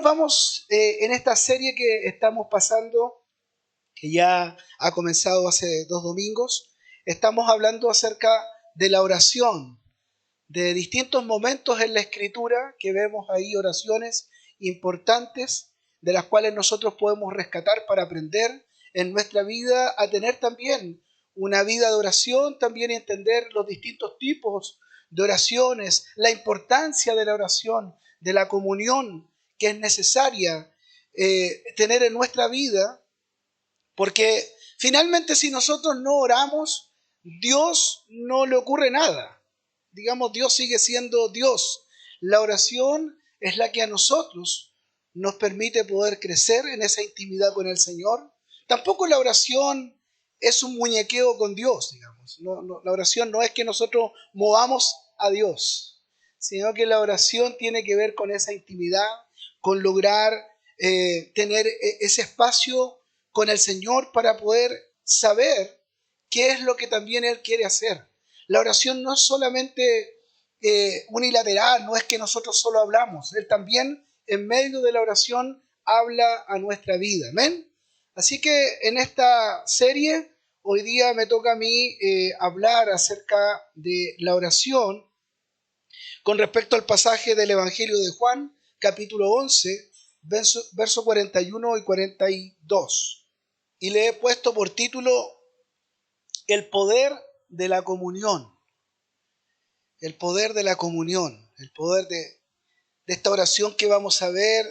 vamos en esta serie que estamos pasando, que ya ha comenzado hace 2 domingos. Estamos hablando acerca de la oración, de distintos momentos en la Escritura que vemos ahí, oraciones importantes de las cuales nosotros podemos rescatar para aprender en nuestra vida a tener también una vida de oración, también entender los distintos tipos de oraciones, la importancia de la oración, de la comunión que es necesaria tener en nuestra vida, porque finalmente si nosotros no oramos, Dios no le ocurre nada. Digamos, Dios sigue siendo Dios. La oración es la que a nosotros nos permite poder crecer en esa intimidad con el Señor. Tampoco la oración es un muñequeo con Dios, digamos. La oración no es que nosotros movamos a Dios, sino que la oración tiene que ver con esa intimidad, con lograr tener ese espacio con el Señor para poder saber qué es lo que también Él quiere hacer. La oración no es solamente unilateral, no es que nosotros solo hablamos. Él también en medio de la oración habla a nuestra vida. ¿Amén? Así que en esta serie hoy día me toca a mí hablar acerca de la oración con respecto al pasaje del Evangelio de Juan, capítulo 11, verso 41 y 42. Y le he puesto por título El poder de la comunión. El poder de la comunión. El poder de esta oración que vamos a ver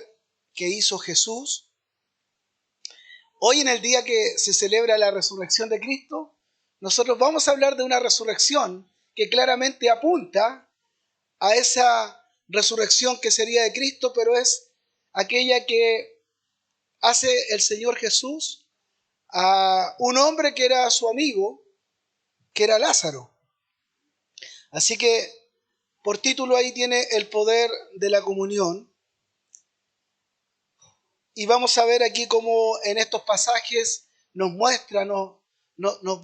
que hizo Jesús. Hoy, en el día que se celebra la resurrección de Cristo, nosotros vamos a hablar de una resurrección que claramente apunta a esa resurrección que sería de Cristo, pero es aquella que hace el Señor Jesús a un hombre que era su amigo, que era Lázaro. Así que por título ahí tiene el poder de la comunión. Y vamos a ver aquí cómo en estos pasajes nos muestra, nos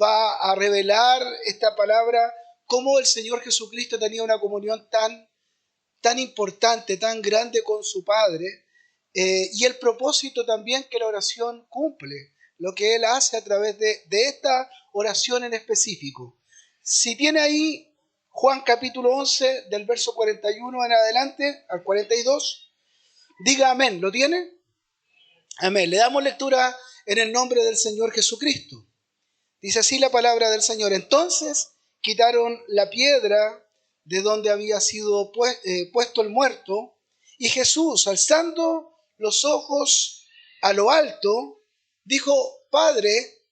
va a revelar esta palabra, cómo el Señor Jesucristo tenía una comunión tan importante, tan grande con su Padre, y el propósito también que la oración cumple, lo que Él hace a través de esta oración en específico. Si tiene ahí Juan capítulo 11, del verso 41 en adelante al 42, diga amén. ¿Lo tiene? Amén. Le damos lectura en el nombre del Señor Jesucristo. Dice así la palabra del Señor. Entonces quitaron la piedra de donde había sido puesto el muerto, y Jesús, alzando los ojos a lo alto, dijo: Padre,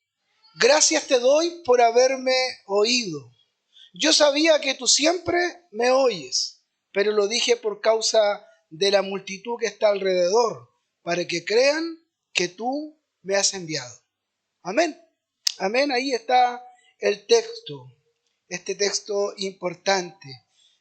gracias te doy por haberme oído. Yo sabía que tú siempre me oyes, pero lo dije por causa de la multitud que está alrededor, para que crean que tú me has enviado. Amén. Amén. Ahí está el texto, este texto importante.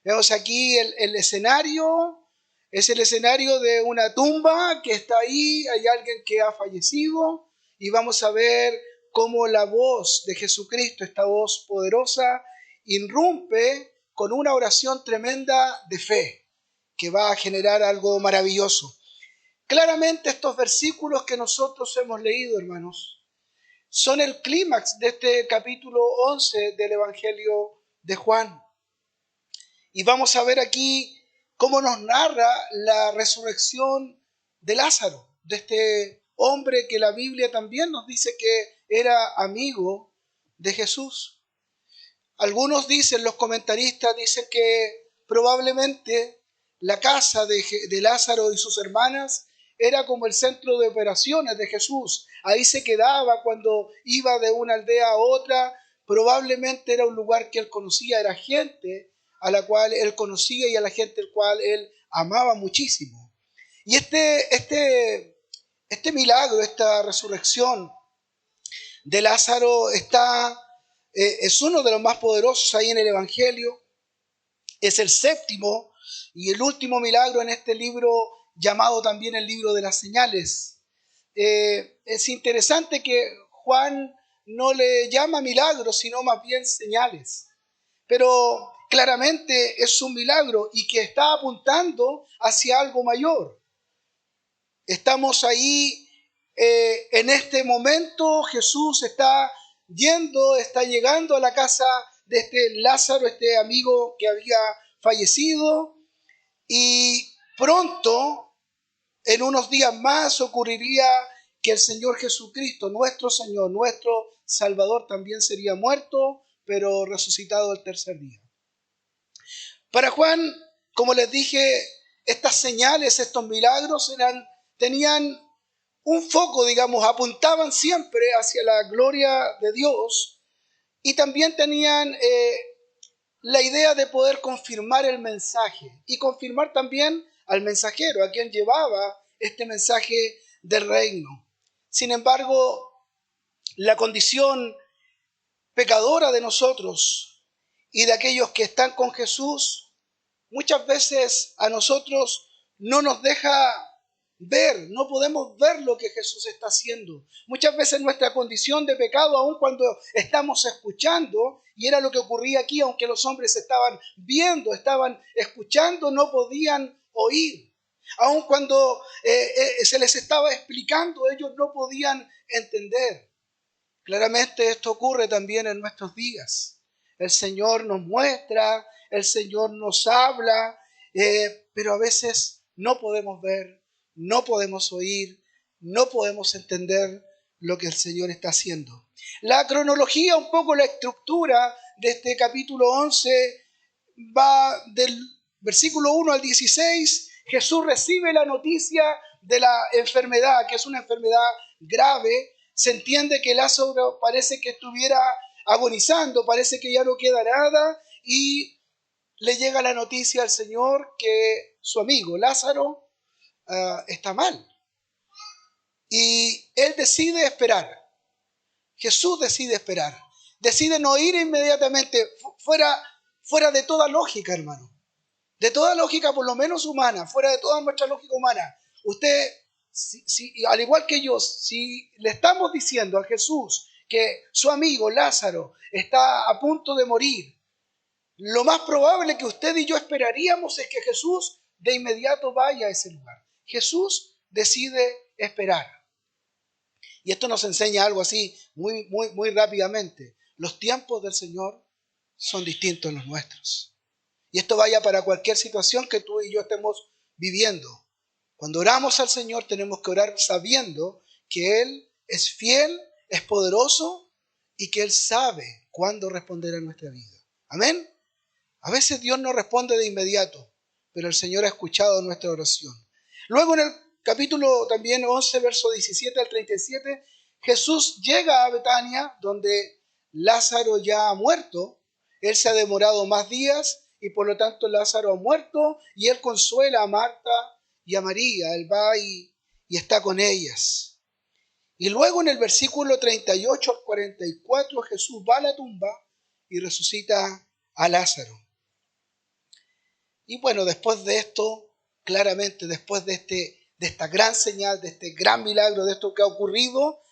Vemos aquí el escenario, es el escenario de una tumba que está ahí, hay alguien que ha fallecido, y vamos a ver cómo la voz de Jesucristo, esta voz poderosa, irrumpe con una oración tremenda de fe, que va a generar algo maravilloso. Claramente estos versículos que nosotros hemos leído, hermanos, son el clímax de este capítulo 11 del Evangelio de Juan. Y vamos a ver aquí cómo nos narra la resurrección de Lázaro, de este hombre que la Biblia también nos dice que era amigo de Jesús. Algunos dicen, los comentaristas dicen que probablemente la casa de Lázaro y sus hermanas era como el centro de operaciones de Jesús. Ahí se quedaba cuando iba de una aldea a otra. Probablemente era un lugar que él conocía, era gente a la cual él conocía y a la gente al cual él amaba muchísimo. Y este milagro, esta resurrección de Lázaro es uno de los más poderosos ahí en el Evangelio. Es el séptimo y el último milagro en este libro, llamado también el libro de las señales. Es interesante que Juan no le llama milagros, sino más bien señales. Pero claramente es un milagro y que está apuntando hacia algo mayor. Estamos ahí en este momento. Jesús está llegando a la casa de este Lázaro, este amigo que había fallecido, y pronto, en unos días más, ocurriría que el Señor Jesucristo, nuestro Señor, nuestro Salvador, también sería muerto, pero resucitado el tercer día. Para Juan, como les dije, estas señales, estos milagros tenían un foco, digamos, apuntaban siempre hacia la gloria de Dios, y también tenían la idea de poder confirmar el mensaje y confirmar también al mensajero, a quien llevaba este mensaje del reino. Sin embargo, la condición pecadora de nosotros y de aquellos que están con Jesús, muchas veces a nosotros no nos deja ver, no podemos ver lo que Jesús está haciendo. Muchas veces nuestra condición de pecado, aun cuando estamos escuchando, y era lo que ocurría aquí, aunque los hombres estaban viendo, estaban escuchando, no podían oír. Aun cuando se les estaba explicando, ellos no podían entender. Claramente esto ocurre también en nuestros días. El Señor nos muestra, el Señor nos habla, pero a veces no podemos ver, no podemos oír, no podemos entender lo que el Señor está haciendo. La cronología, un poco la estructura de este capítulo 11 va del versículo 1 al 16. Jesús recibe la noticia de la enfermedad, que es una enfermedad grave. Se entiende que Lázaro parece que estuviera agonizando, parece que ya no queda nada, y le llega la noticia al Señor que su amigo Lázaro está mal. Y él decide esperar. Jesús decide esperar. Decide no ir inmediatamente, fuera de toda lógica, hermano. De toda lógica, por lo menos humana, fuera de toda nuestra lógica humana. Usted, al igual que yo, si le estamos diciendo a Jesús que su amigo Lázaro está a punto de morir, lo más probable que usted y yo esperaríamos es que Jesús de inmediato vaya a ese lugar. Jesús decide esperar. Y esto nos enseña algo así muy rápidamente. Los tiempos del Señor son distintos a los nuestros. Y esto vaya para cualquier situación que tú y yo estemos viviendo. Cuando oramos al Señor tenemos que orar sabiendo que Él es fiel, es poderoso y que Él sabe cuándo responder a nuestra vida. Amén. A veces Dios no responde de inmediato, pero el Señor ha escuchado nuestra oración. Luego en el capítulo también 11, verso 17 al 37, Jesús llega a Betania, donde Lázaro ya ha muerto. Él se ha demorado más días y por lo tanto Lázaro ha muerto, y Él consuela a Marta y a María. Él va y está con ellas. Y luego en el versículo 38 al 44, Jesús va a la tumba y resucita a Lázaro. Y bueno, después de esto, claramente después de esta gran señal, de este gran milagro, de esto que ha ocurrido,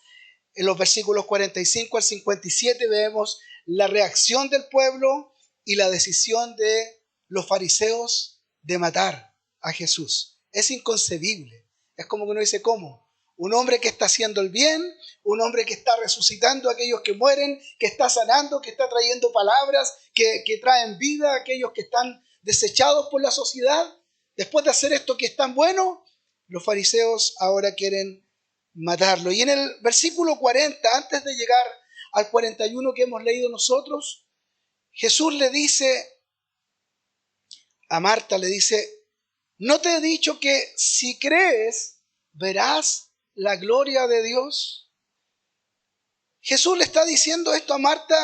en los versículos 45 al 57 vemos la reacción del pueblo y la decisión de los fariseos de matar a Jesús. Es inconcebible. Es como que uno dice, ¿cómo? Un hombre que está haciendo el bien, un hombre que está resucitando a aquellos que mueren, que está sanando, que está trayendo palabras, que traen vida a aquellos que están desechados por la sociedad. Después de hacer esto que es tan bueno, los fariseos ahora quieren matarlo. Y en el versículo 40, antes de llegar al 41 que hemos leído nosotros, Jesús le dice a Marta, le dice, ¿no te he dicho que si crees, verás la gloria de Dios? Jesús le está diciendo esto a Marta,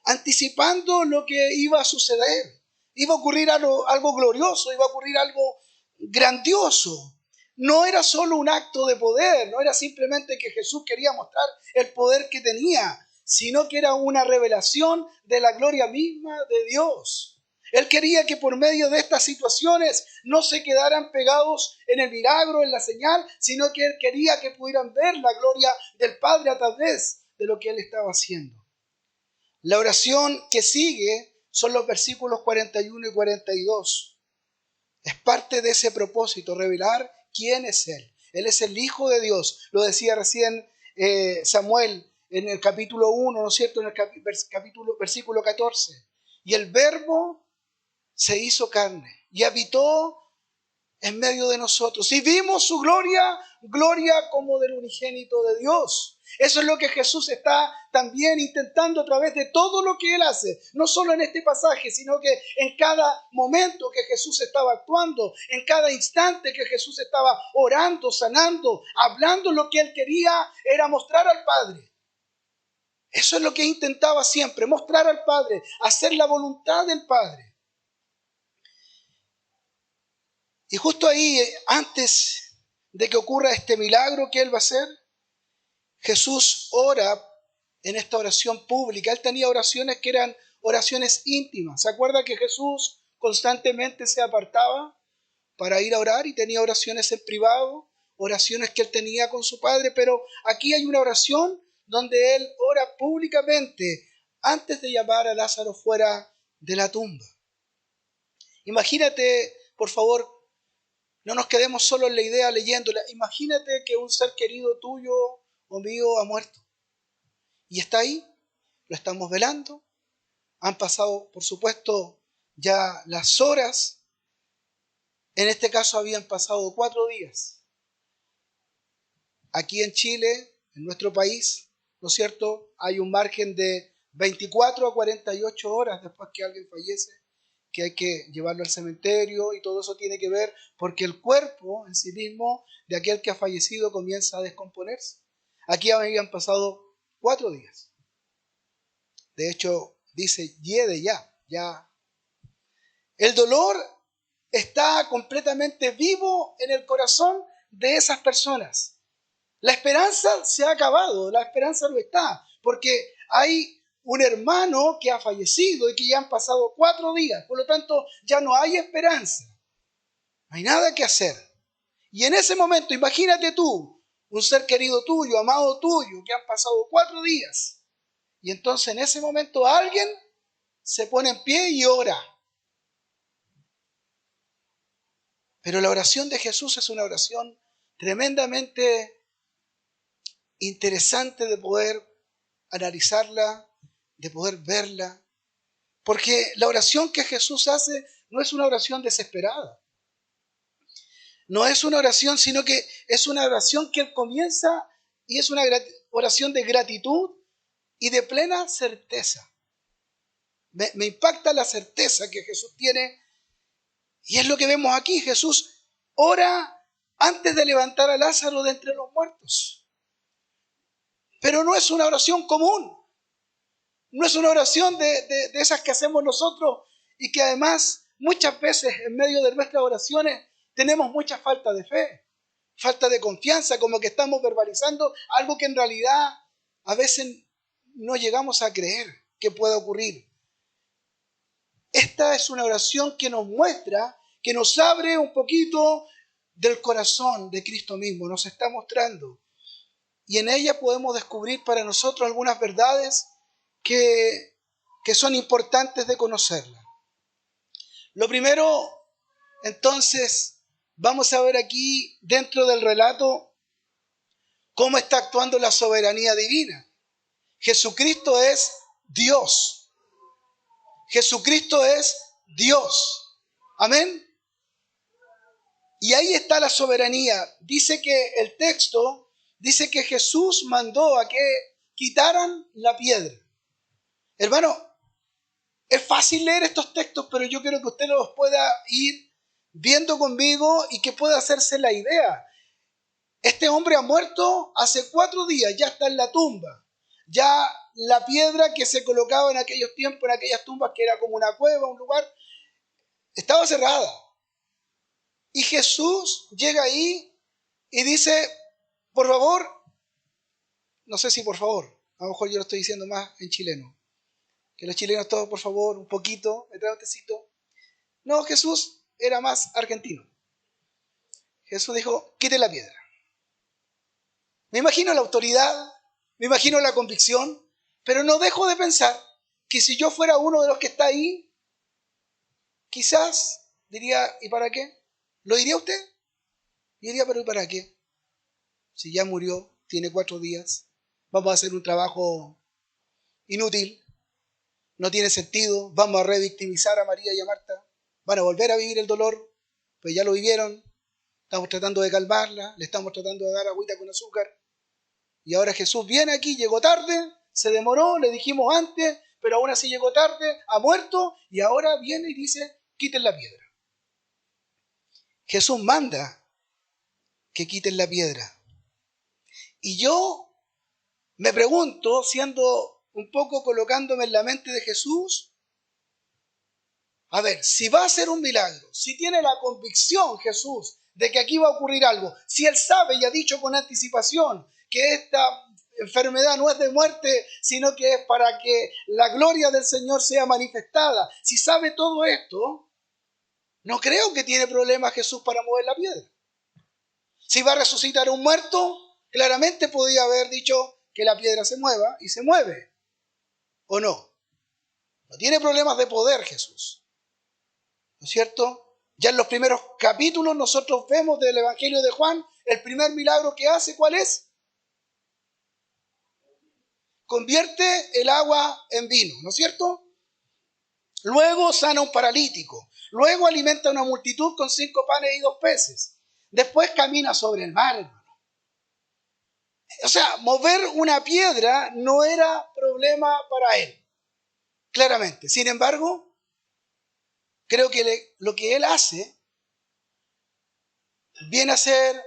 anticipando lo que iba a suceder. Iba a ocurrir algo glorioso, iba a ocurrir algo grandioso. No era solo un acto de poder, no era simplemente que Jesús quería mostrar el poder que tenía, sino que era una revelación de la gloria misma de Dios. Él quería que por medio de estas situaciones no se quedaran pegados en el milagro, en la señal, sino que Él quería que pudieran ver la gloria del Padre a través de lo que Él estaba haciendo. La oración que sigue son los versículos 41 y 42. Es parte de ese propósito, revelar quién es Él. Él es el Hijo de Dios. Lo decía recién Samuel en el capítulo 1, ¿no es cierto? En el versículo 14. Y el Verbo se hizo carne y habitó en medio de nosotros. Y vimos su gloria, gloria como del unigénito de Dios. Eso es lo que Jesús está también intentando a través de todo lo que Él hace. No solo en este pasaje, sino que en cada momento que Jesús estaba actuando, en cada instante que Jesús estaba orando, sanando, hablando, lo que Él quería era mostrar al Padre. Eso es lo que intentaba siempre, mostrar al Padre, hacer la voluntad del Padre. Y justo ahí, antes de que ocurra este milagro que Él va a hacer, Jesús ora en esta oración pública. Él tenía oraciones que eran oraciones íntimas. ¿Se acuerda que Jesús constantemente se apartaba para ir a orar y tenía oraciones en privado, oraciones que Él tenía con su Padre? Pero aquí hay una oración donde Él ora públicamente antes de llamar a Lázaro fuera de la tumba. Imagínate, por favor, no nos quedemos solo en la idea leyéndola. Imagínate que un ser querido tuyo o mío ha muerto. Y está ahí, lo estamos velando. Han pasado, por supuesto, ya las horas. En este caso habían pasado 4 días. Aquí en Chile, en nuestro país, ¿no es cierto?, hay un margen de 24 a 48 horas después que alguien fallece, que hay que llevarlo al cementerio, y todo eso tiene que ver porque el cuerpo en sí mismo de aquel que ha fallecido comienza a descomponerse. Aquí habían pasado 4 días. De hecho, dice hiede ya. El dolor está completamente vivo en el corazón de esas personas. La esperanza se ha acabado, la esperanza no está, porque hay un hermano que ha fallecido y que ya han pasado 4 días, por lo tanto ya no hay esperanza, no hay nada que hacer. Y en ese momento, imagínate tú, un ser querido tuyo, amado tuyo, que han pasado 4 días, y entonces en ese momento alguien se pone en pie y ora. Pero la oración de Jesús es una oración tremendamente interesante de poder analizarla, de poder verla, porque la oración que Jesús hace no es una oración desesperada, no es una oración, sino que es una oración que Él comienza y es una oración de gratitud y de plena certeza. Me impacta la certeza que Jesús tiene, y es lo que vemos aquí. Jesús ora antes de levantar a Lázaro de entre los muertos. Pero no es una oración común. No es una oración de esas que hacemos nosotros y que además muchas veces en medio de nuestras oraciones tenemos mucha falta de fe, falta de confianza, como que estamos verbalizando algo que en realidad a veces no llegamos a creer que pueda ocurrir. Esta es una oración que nos muestra, que nos abre un poquito del corazón de Cristo mismo, nos está mostrando. Y en ella podemos descubrir para nosotros algunas verdades que son importantes de conocerla. Lo primero, entonces, vamos a ver aquí dentro del relato cómo está actuando la soberanía divina. Jesucristo es Dios. Jesucristo es Dios. Amén. Y ahí está la soberanía. Dice que el texto dice que Jesús mandó a que quitaran la piedra. Hermano, es fácil leer estos textos, pero yo quiero que usted los pueda ir viendo conmigo y que pueda hacerse la idea. Este hombre ha muerto hace 4 días, ya está en la tumba. Ya la piedra que se colocaba en aquellos tiempos, en aquellas tumbas que era como una cueva, un lugar, estaba cerrada. Y Jesús llega ahí y dice, por favor, no sé si por favor, a lo mejor yo lo estoy diciendo más en chileno, que los chilenos todos, por favor, un poquito, me trae un tecito. No, Jesús era más argentino. Jesús dijo, quite la piedra. Me imagino la autoridad, me imagino la convicción, pero no dejo de pensar que si yo fuera uno de los que está ahí, quizás diría, ¿y para qué? ¿Lo diría usted? Y diría, pero ¿y para qué? Si ya murió, tiene 4 días, vamos a hacer un trabajo inútil, no tiene sentido, vamos a revictimizar a María y a Marta, van a volver a vivir el dolor, pues ya lo vivieron, estamos tratando de calmarla, le estamos tratando de dar agüita con azúcar, y ahora Jesús viene aquí, llegó tarde, se demoró, le dijimos antes, pero aún así llegó tarde, ha muerto, y ahora viene y dice, quiten la piedra. Jesús manda que quiten la piedra. Y yo me pregunto, siendo un poco colocándome en la mente de Jesús, a ver, si va a ser un milagro, si tiene la convicción Jesús de que aquí va a ocurrir algo, si Él sabe y ha dicho con anticipación que esta enfermedad no es de muerte, sino que es para que la gloria del Señor sea manifestada, si sabe todo esto, no creo que tiene problema Jesús para mover la piedra. Si va a resucitar a un muerto, claramente podía haber dicho que la piedra se mueva y se mueve, ¿o no? No tiene problemas de poder Jesús, ¿no es cierto? Ya en los primeros capítulos nosotros vemos del Evangelio de Juan, el primer milagro que hace, ¿cuál es? Convierte el agua en vino, ¿no es cierto? Luego sana a un paralítico, luego alimenta a una multitud con 5 panes y 2 peces, después camina sobre el mar. O sea, mover una piedra no era problema para él, claramente. Sin embargo, creo que lo que él hace viene a ser,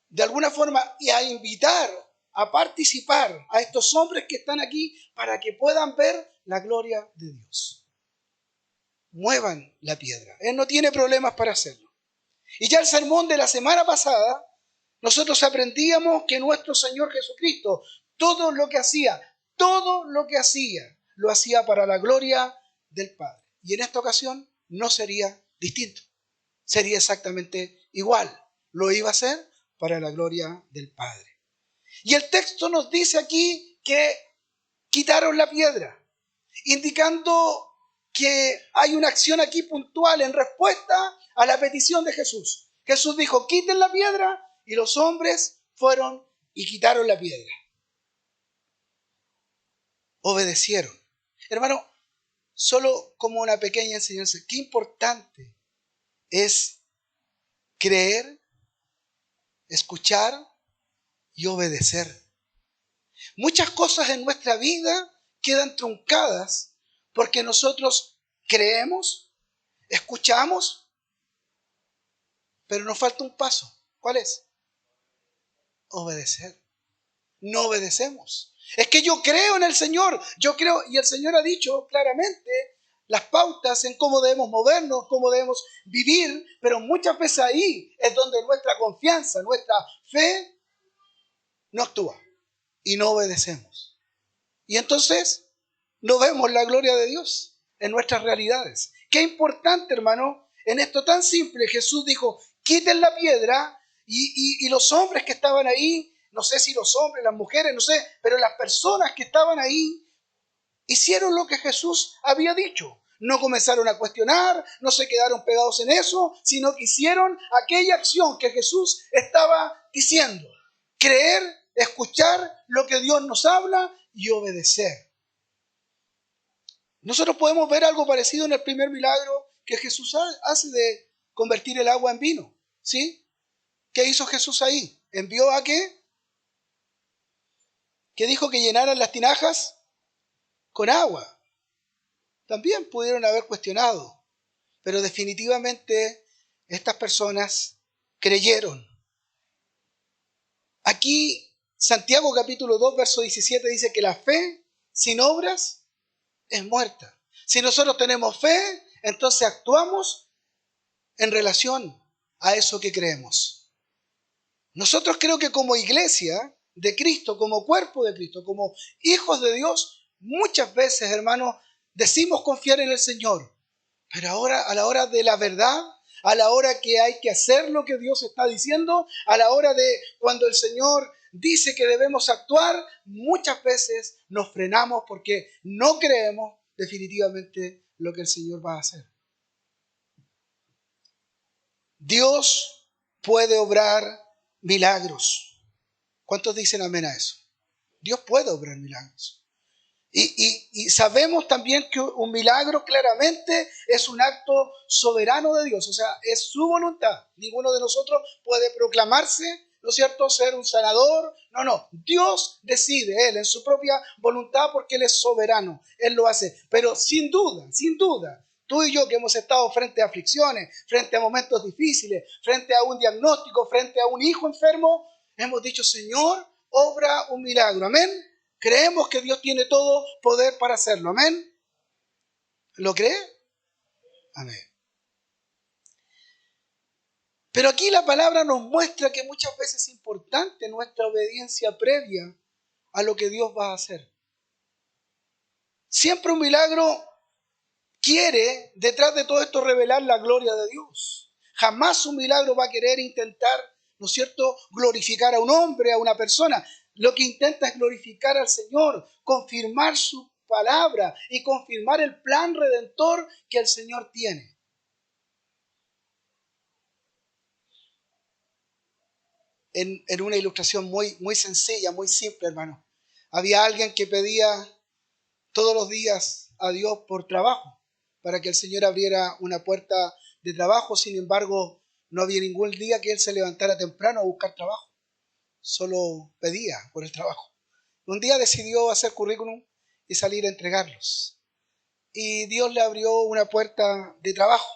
de alguna forma, y a invitar a participar a estos hombres que están aquí para que puedan ver la gloria de Dios. Muevan la piedra. Él no tiene problemas para hacerlo. Y ya el sermón de la semana pasada, nosotros aprendíamos que nuestro Señor Jesucristo, todo lo que hacía, lo hacía para la gloria del Padre. Y en esta ocasión no sería distinto. Sería exactamente igual. Lo iba a hacer para la gloria del Padre. Y el texto nos dice aquí que quitaron la piedra, indicando que hay una acción aquí puntual en respuesta a la petición de Jesús. Jesús dijo, quiten la piedra, y los hombres fueron y quitaron la piedra. Obedecieron. Hermano, solo como una pequeña enseñanza, qué importante es creer, escuchar y obedecer. Muchas cosas en nuestra vida quedan truncadas porque nosotros creemos, escuchamos, pero nos falta un paso. ¿Cuál es? Obedecer. No obedecemos. Es que yo creo en el Señor, yo creo, y el Señor ha dicho claramente las pautas en cómo debemos movernos, cómo debemos vivir, pero muchas veces ahí es donde nuestra confianza, nuestra fe no actúa y no obedecemos. Y entonces no vemos la gloria de Dios en nuestras realidades. Qué importante, hermano, en esto tan simple, Jesús dijo, quiten la piedra y los hombres que estaban ahí, no sé si los hombres, las mujeres, no sé, pero las personas que estaban ahí hicieron lo que Jesús había dicho. No comenzaron a cuestionar, no se quedaron pegados en eso, sino que hicieron aquella acción que Jesús estaba diciendo. Creer, escuchar lo que Dios nos habla y obedecer. Nosotros podemos ver algo parecido en el primer milagro que Jesús hace de convertir el agua en vino. ¿Sí? ¿Qué hizo Jesús ahí? ¿Envió a qué? ¿Qué dijo que llenaran las tinajas? Con agua. También pudieron haber cuestionado, pero definitivamente estas personas creyeron. Aquí Santiago capítulo 2, verso 17 dice que la fe sin obras es muerta. Si nosotros tenemos fe, entonces actuamos en relación a eso que creemos. Nosotros creo que como iglesia de Cristo, como cuerpo de Cristo, como hijos de Dios, muchas veces, hermanos, decimos confiar en el Señor, pero ahora a la hora de la verdad, a la hora que hay que hacer lo que Dios está diciendo, a la hora de cuando el Señor dice que debemos actuar, muchas veces nos frenamos porque no creemos definitivamente lo que el Señor va a hacer. Dios puede obrar milagros. ¿Cuántos dicen amén a eso? Dios puede obrar milagros. Y sabemos también que un milagro claramente es un acto soberano de Dios, o sea, es su voluntad. Ninguno de nosotros puede proclamarse, ¿no es cierto?, ser un sanador. No, no, Dios decide, Él en su propia voluntad porque Él es soberano, Él lo hace. Pero sin duda, tú y yo que hemos estado frente a aflicciones, frente a momentos difíciles, frente a un diagnóstico, frente a un hijo enfermo, hemos dicho, Señor, obra un milagro, amén. Creemos que Dios tiene todo poder para hacerlo. ¿Amén? ¿Lo cree? Amén. Pero aquí la palabra nos muestra que muchas veces es importante nuestra obediencia previa a lo que Dios va a hacer. Siempre un milagro quiere, detrás de todo esto, revelar la gloria de Dios. Jamás un milagro va a querer intentar, ¿no es cierto?, glorificar a un hombre, a una persona. Lo que intenta es glorificar al Señor, confirmar su palabra y confirmar el plan redentor que el Señor tiene. En una ilustración muy sencilla, muy simple, hermano. Había alguien que pedía todos los días a Dios por trabajo, para que el Señor abriera una puerta de trabajo. Sin embargo, no había ningún día que él se levantara temprano a buscar trabajo. Solo pedía por el trabajo. Un día decidió hacer currículum y salir a entregarlos. Y Dios le abrió una puerta de trabajo.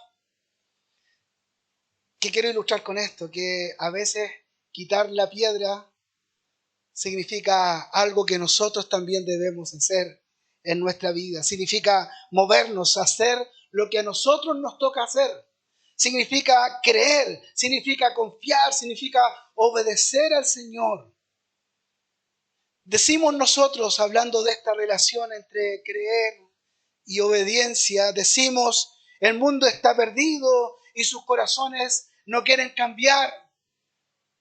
¿Qué quiero ilustrar con esto? Que a veces quitar la piedra significa algo que nosotros también debemos hacer en nuestra vida. Significa movernos, hacer lo que a nosotros nos toca hacer. Significa creer, significa confiar, significa obedecer al Señor. Decimos nosotros, hablando de esta relación entre creer y obediencia, decimos, el mundo está perdido y sus corazones no quieren cambiar,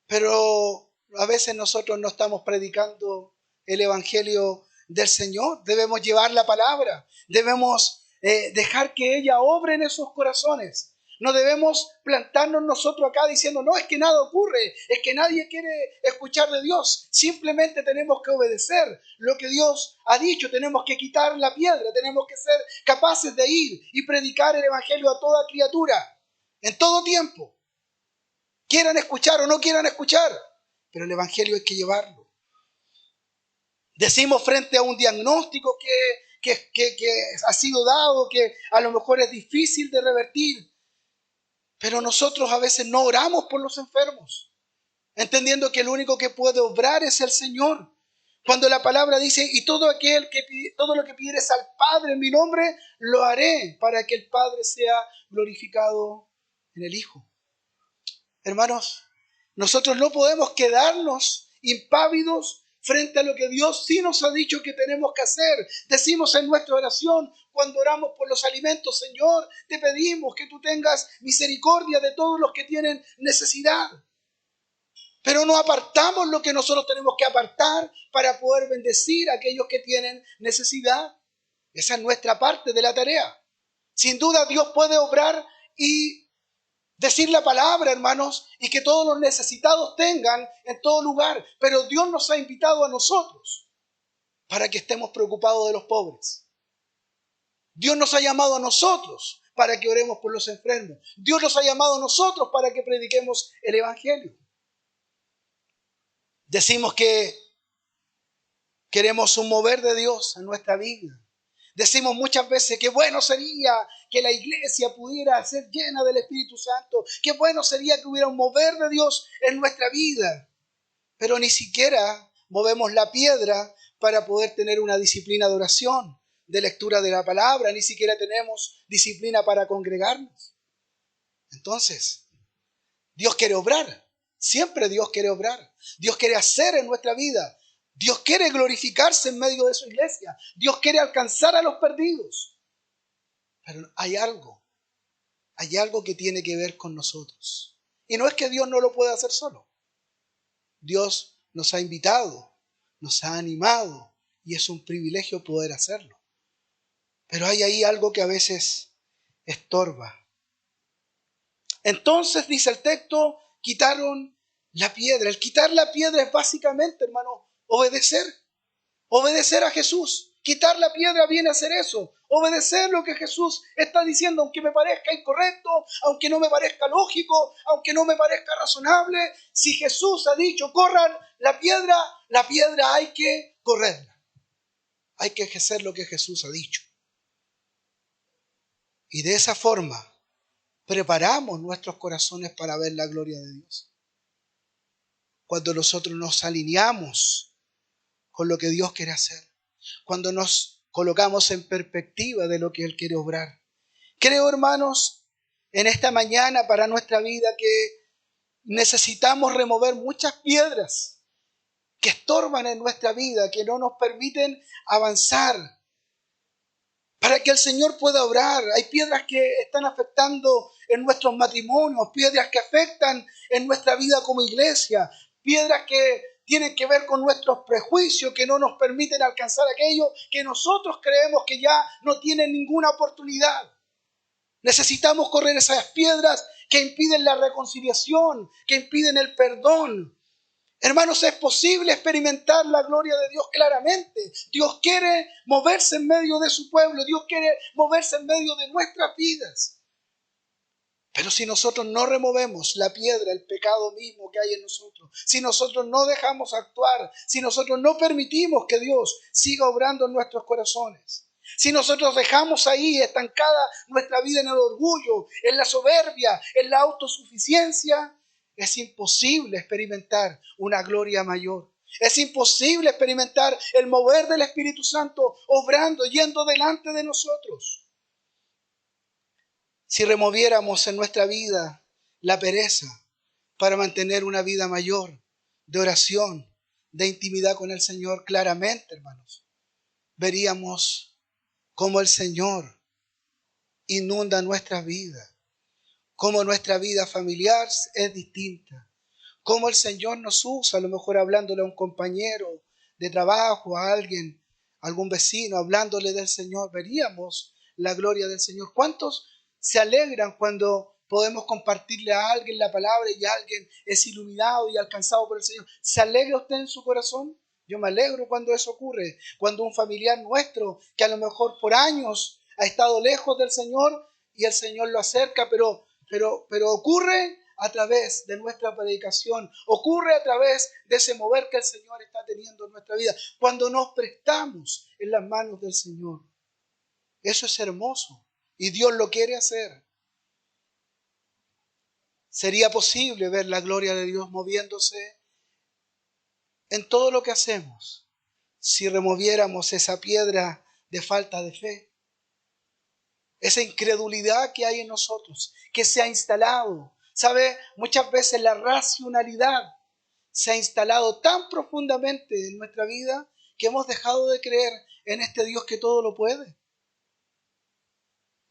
pero a veces nosotros no estamos predicando el Evangelio del Señor. Debemos llevar la palabra, debemos dejar que ella obre en esos corazones. No debemos plantarnos nosotros acá diciendo, no, es que nada ocurre, es que nadie quiere escuchar de Dios. Simplemente tenemos que obedecer lo que Dios ha dicho, tenemos que quitar la piedra, tenemos que ser capaces de ir y predicar el Evangelio a toda criatura, en todo tiempo. Quieran escuchar o no quieran escuchar, pero el Evangelio hay que llevarlo. Decimos frente a un diagnóstico que ha sido dado, que a lo mejor es difícil de revertir, pero nosotros a veces no oramos por los enfermos, entendiendo que el único que puede obrar es el Señor. Cuando la palabra dice, y todo lo que pidieres al Padre en mi nombre, lo haré para que el Padre sea glorificado en el Hijo. Hermanos, nosotros no podemos quedarnos impávidos frente a lo que Dios sí nos ha dicho que tenemos que hacer. Decimos en nuestra oración, cuando oramos por los alimentos, Señor, te pedimos que tú tengas misericordia de todos los que tienen necesidad. Pero no apartamos lo que nosotros tenemos que apartar para poder bendecir a aquellos que tienen necesidad. Esa es nuestra parte de la tarea. Sin duda Dios puede obrar y decir la palabra, hermanos, y que todos los necesitados tengan en todo lugar. Pero Dios nos ha invitado a nosotros para que estemos preocupados de los pobres. Dios nos ha llamado a nosotros para que oremos por los enfermos. Dios nos ha llamado a nosotros para que prediquemos el Evangelio. Decimos que queremos un mover de Dios en nuestra vida. Decimos muchas veces que bueno sería que la iglesia pudiera ser llena del Espíritu Santo. Qué bueno sería que hubiera un mover de Dios en nuestra vida. Pero ni siquiera movemos la piedra para poder tener una disciplina de oración, de lectura de la palabra. Ni siquiera tenemos disciplina para congregarnos. Entonces, Dios quiere obrar. Siempre Dios quiere obrar. Dios quiere hacer en nuestra vida. Dios quiere glorificarse en medio de su iglesia. Dios quiere alcanzar a los perdidos. Pero hay algo que tiene que ver con nosotros. Y no es que Dios no lo pueda hacer solo. Dios nos ha invitado, nos ha animado y es un privilegio poder hacerlo. Pero hay ahí algo que a veces estorba. Entonces, dice el texto, quitaron la piedra. El quitar la piedra es básicamente, hermano, obedecer. Obedecer a Jesús. Quitar la piedra viene a hacer eso. Obedecer lo que Jesús está diciendo, aunque me parezca incorrecto, aunque no me parezca lógico, aunque no me parezca razonable. Si Jesús ha dicho, corran la piedra hay que correrla. Hay que ejercer lo que Jesús ha dicho. Y de esa forma preparamos nuestros corazones para ver la gloria de Dios. Cuando nosotros nos alineamos con lo que Dios quiere hacer. Cuando nos colocamos en perspectiva de lo que Él quiere obrar. Creo, hermanos, en esta mañana para nuestra vida que necesitamos remover muchas piedras que estorban en nuestra vida, que no nos permiten avanzar, para que el Señor pueda obrar. Hay piedras que están afectando en nuestros matrimonios, piedras que afectan en nuestra vida como iglesia, piedras que tienen que ver con nuestros prejuicios, que no nos permiten alcanzar aquello que nosotros creemos que ya no tienen ninguna oportunidad. Necesitamos correr esas piedras que impiden la reconciliación, que impiden el perdón. Hermanos, es posible experimentar la gloria de Dios claramente. Dios quiere moverse en medio de su pueblo. Dios quiere moverse en medio de nuestras vidas. Pero si nosotros no removemos la piedra, el pecado mismo que hay en nosotros, si nosotros no dejamos actuar, si nosotros no permitimos que Dios siga obrando en nuestros corazones, si nosotros dejamos ahí estancada nuestra vida en el orgullo, en la soberbia, en la autosuficiencia, es imposible experimentar una gloria mayor. Es imposible experimentar el mover del Espíritu Santo obrando, yendo delante de nosotros. Si removiéramos en nuestra vida la pereza para mantener una vida mayor de oración, de intimidad con el Señor, claramente, hermanos, veríamos cómo el Señor inunda nuestra vida, cómo nuestra vida familiar es distinta, cómo el Señor nos usa, a lo mejor hablándole a un compañero de trabajo, a alguien, a algún vecino, hablándole del Señor, veríamos la gloria del Señor. ¿Cuántos se alegran cuando podemos compartirle a alguien la palabra y alguien es iluminado y alcanzado por el Señor? ¿Se alegra usted en su corazón? Yo me alegro cuando eso ocurre, cuando un familiar nuestro que a lo mejor por años ha estado lejos del Señor y el Señor lo acerca, pero ocurre a través de nuestra predicación, ocurre a través de ese mover que el Señor está teniendo en nuestra vida, cuando nos prestamos en las manos del Señor. Eso es hermoso y Dios lo quiere hacer. Sería posible ver la gloria de Dios moviéndose en todo lo que hacemos si removiéramos esa piedra de falta de fe, esa incredulidad que hay en nosotros, que se ha instalado. ¿Sabe? Muchas veces la racionalidad se ha instalado tan profundamente en nuestra vida que hemos dejado de creer en este Dios que todo lo puede.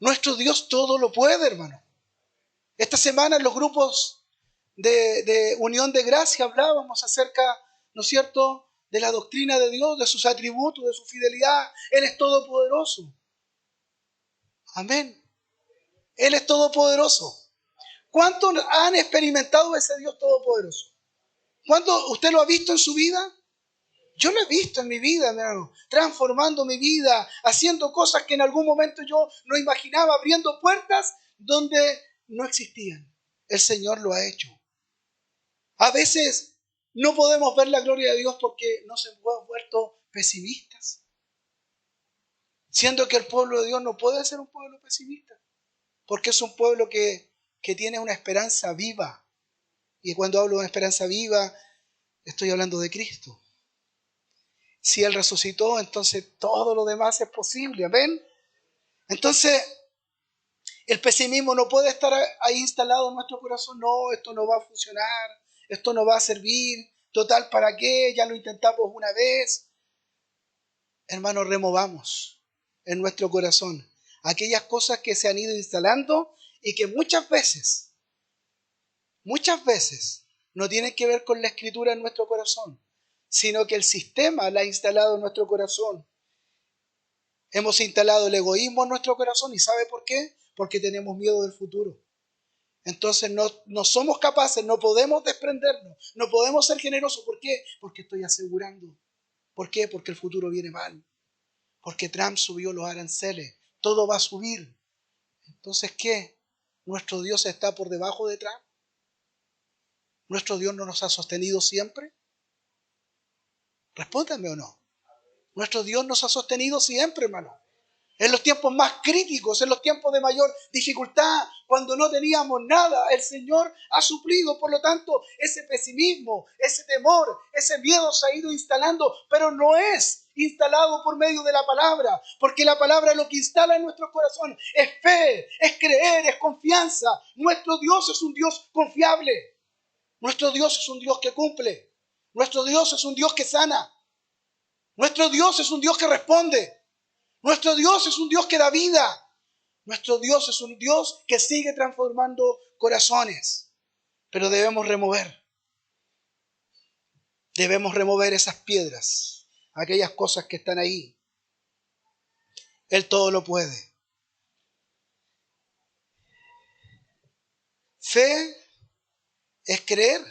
Nuestro Dios todo lo puede, hermano. Esta semana en los grupos de Unión de Gracia hablábamos acerca, ¿no es cierto?, de la doctrina de Dios, de sus atributos, de su fidelidad. Él es todopoderoso. Amén. Él es todopoderoso. ¿Cuántos han experimentado ese Dios todopoderoso? ¿Cuánto usted lo ha visto en su vida? Yo lo he visto en mi vida, mi hermano, transformando mi vida, haciendo cosas que en algún momento yo no imaginaba, abriendo puertas donde no existían. El Señor lo ha hecho. A veces no podemos ver la gloria de Dios porque nos hemos vuelto pesimistas, siendo que el pueblo de Dios no puede ser un pueblo pesimista, porque es un pueblo que tiene una esperanza viva. Y cuando hablo de una esperanza viva, estoy hablando de Cristo. Si Él resucitó, entonces todo lo demás es posible. ¿Amén? Entonces, el pesimismo no puede estar ahí instalado en nuestro corazón. No, esto no va a funcionar, esto no va a servir. Total, ¿para qué? Ya lo intentamos una vez. Hermanos, removamos en nuestro corazón aquellas cosas que se han ido instalando y que muchas veces no tienen que ver con la escritura en nuestro corazón, sino que el sistema la ha instalado en nuestro corazón. Hemos instalado el egoísmo en nuestro corazón. ¿Y sabe por qué? Porque tenemos miedo del futuro. Entonces no somos capaces, no podemos desprendernos, no podemos ser generosos. ¿Por qué? Porque estoy asegurando. ¿Por qué? Porque el futuro viene mal. Porque Trump subió los aranceles. Todo va a subir. Entonces, ¿qué? ¿Nuestro Dios está por debajo de Trump? ¿Nuestro Dios no nos ha sostenido siempre? Respóndanme o no. Nuestro Dios nos ha sostenido siempre, hermano. En los tiempos más críticos, en los tiempos de mayor dificultad, cuando no teníamos nada, el Señor ha suplido. Por lo tanto, ese pesimismo, ese temor, ese miedo se ha ido instalando, pero no es instalado por medio de la palabra, porque la palabra lo que instala en nuestro corazón es fe, es creer, es confianza. Nuestro Dios es un Dios confiable. Nuestro Dios es un Dios que cumple. Nuestro Dios es un Dios que sana. Nuestro Dios es un Dios que responde. Nuestro Dios es un Dios que da vida. Nuestro Dios es un Dios que sigue transformando corazones. Pero debemos remover esas piedras, aquellas cosas que están ahí. Él todo lo puede. Fe es creer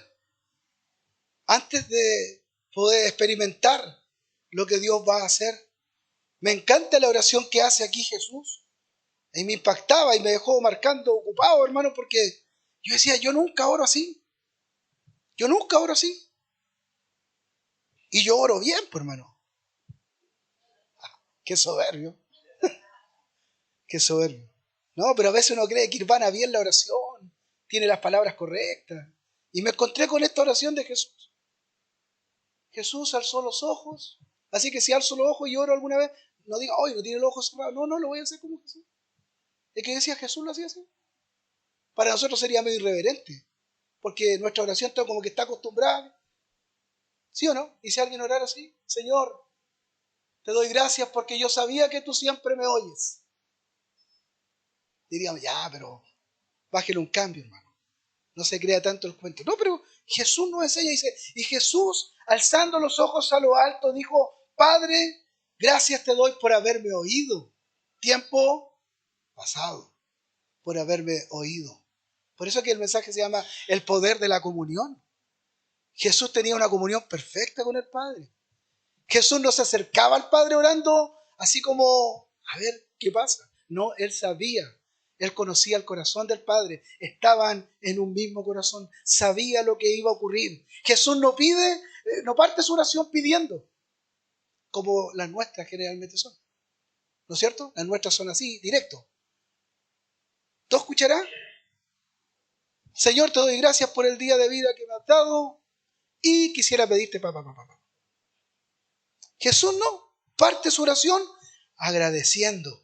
antes de poder experimentar lo que Dios va a hacer. Me encanta la oración que hace aquí Jesús. Y me impactaba y me dejó marcando ocupado, hermano, porque yo decía, yo nunca oro así. Yo nunca oro así. Y yo oro bien, pues, hermano. Qué soberbio. Qué soberbio. No, pero a veces uno cree que Irvana bien la oración. Tiene las palabras correctas. Y me encontré con esta oración de Jesús. Jesús alzó los ojos. Así que si alzo los ojos y oro alguna vez, no diga, hoy no tiene los ojos cerrados. No, lo voy a hacer como Jesús. Es que decía Jesús lo hacía así. Para nosotros sería medio irreverente. Porque nuestra oración está como que está acostumbrada. ¿Sí o no? Y si alguien orara así, Señor, te doy gracias porque yo sabía que tú siempre me oyes. Diríamos, ya, pero bájale un cambio, hermano. No se crea tanto el cuento. No, pero Jesús no enseña, dice, y Jesús, alzando los ojos a lo alto, dijo, Padre, gracias te doy por haberme oído. Tiempo pasado, por haberme oído. Por eso que el mensaje se llama el poder de la comunión. Jesús tenía una comunión perfecta con el Padre. Jesús no se acercaba al Padre orando así como, a ver, ¿qué pasa? No, él sabía, él conocía el corazón del Padre, estaban en un mismo corazón, sabía lo que iba a ocurrir. Jesús no pide, no parte su oración pidiendo, como las nuestras generalmente son. ¿No es cierto? Las nuestras son así, directo. ¿Tú escucharás? Señor, te doy gracias por el día de vida que me has dado y quisiera pedirte papá. Jesús no, parte su oración agradeciendo.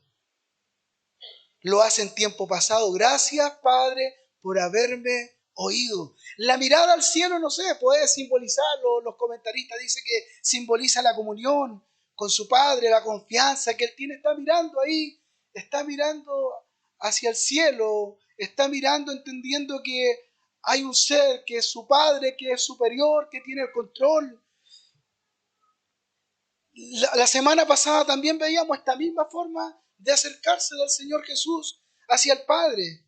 Lo hace en tiempo pasado. Gracias, Padre, por haberme oído. La mirada al cielo, no sé, puede simbolizarlo. Los comentaristas dicen que simboliza la comunión con su Padre, la confianza que Él tiene. Está mirando ahí, está mirando hacia el cielo, está mirando entendiendo que hay un ser que es su Padre, que es superior, que tiene el control. La semana pasada también veíamos esta misma forma de acercarse del Señor Jesús hacia el Padre.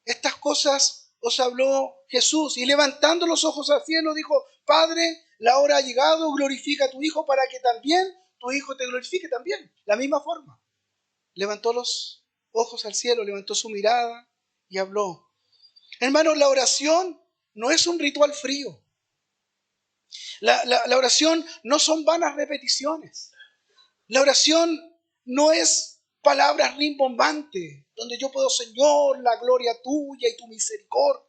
Estas cosas os habló Jesús y levantando los ojos al cielo dijo, Padre, la hora ha llegado, glorifica a tu Hijo para que también tu Hijo te glorifique también. La misma forma. Levantó los ojos al cielo, levantó su mirada y habló. Hermanos, la oración no es un ritual frío. La oración no son vanas repeticiones. La oración no es palabras rimbombantes, donde yo puedo, Señor, la gloria tuya y tu misericordia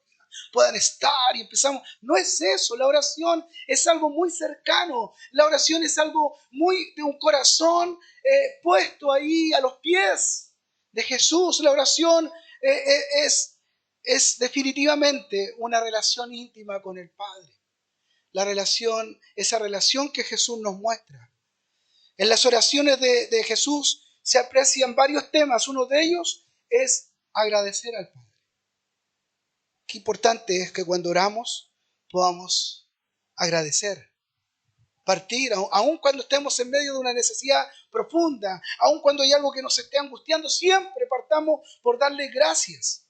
puedan estar y empezamos. No es eso, la oración es algo muy cercano. La oración es algo muy de un corazón puesto ahí a los pies de Jesús. La oración es definitivamente una relación íntima con el Padre. Esa relación que Jesús nos muestra. En las oraciones de Jesús se aprecian varios temas. Uno de ellos es agradecer al Padre. Qué importante es que cuando oramos podamos agradecer. Partir, aun cuando estemos en medio de una necesidad profunda, aun cuando hay algo que nos esté angustiando, siempre partamos por darle gracias.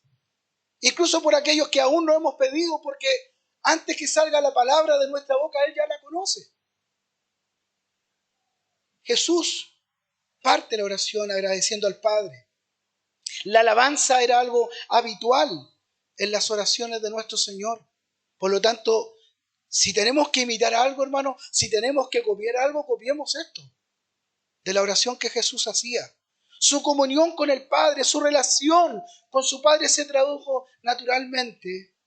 Incluso por aquellos que aún no hemos pedido, porque antes que salga la palabra de nuestra boca, Él ya la conoce. Jesús parte la oración agradeciendo al Padre. La alabanza era algo habitual en las oraciones de nuestro Señor. Por lo tanto, si tenemos que imitar algo, hermano, si tenemos que copiar algo, copiemos esto de la oración que Jesús hacía. Su comunión con el Padre, su relación con su Padre se tradujo naturalmente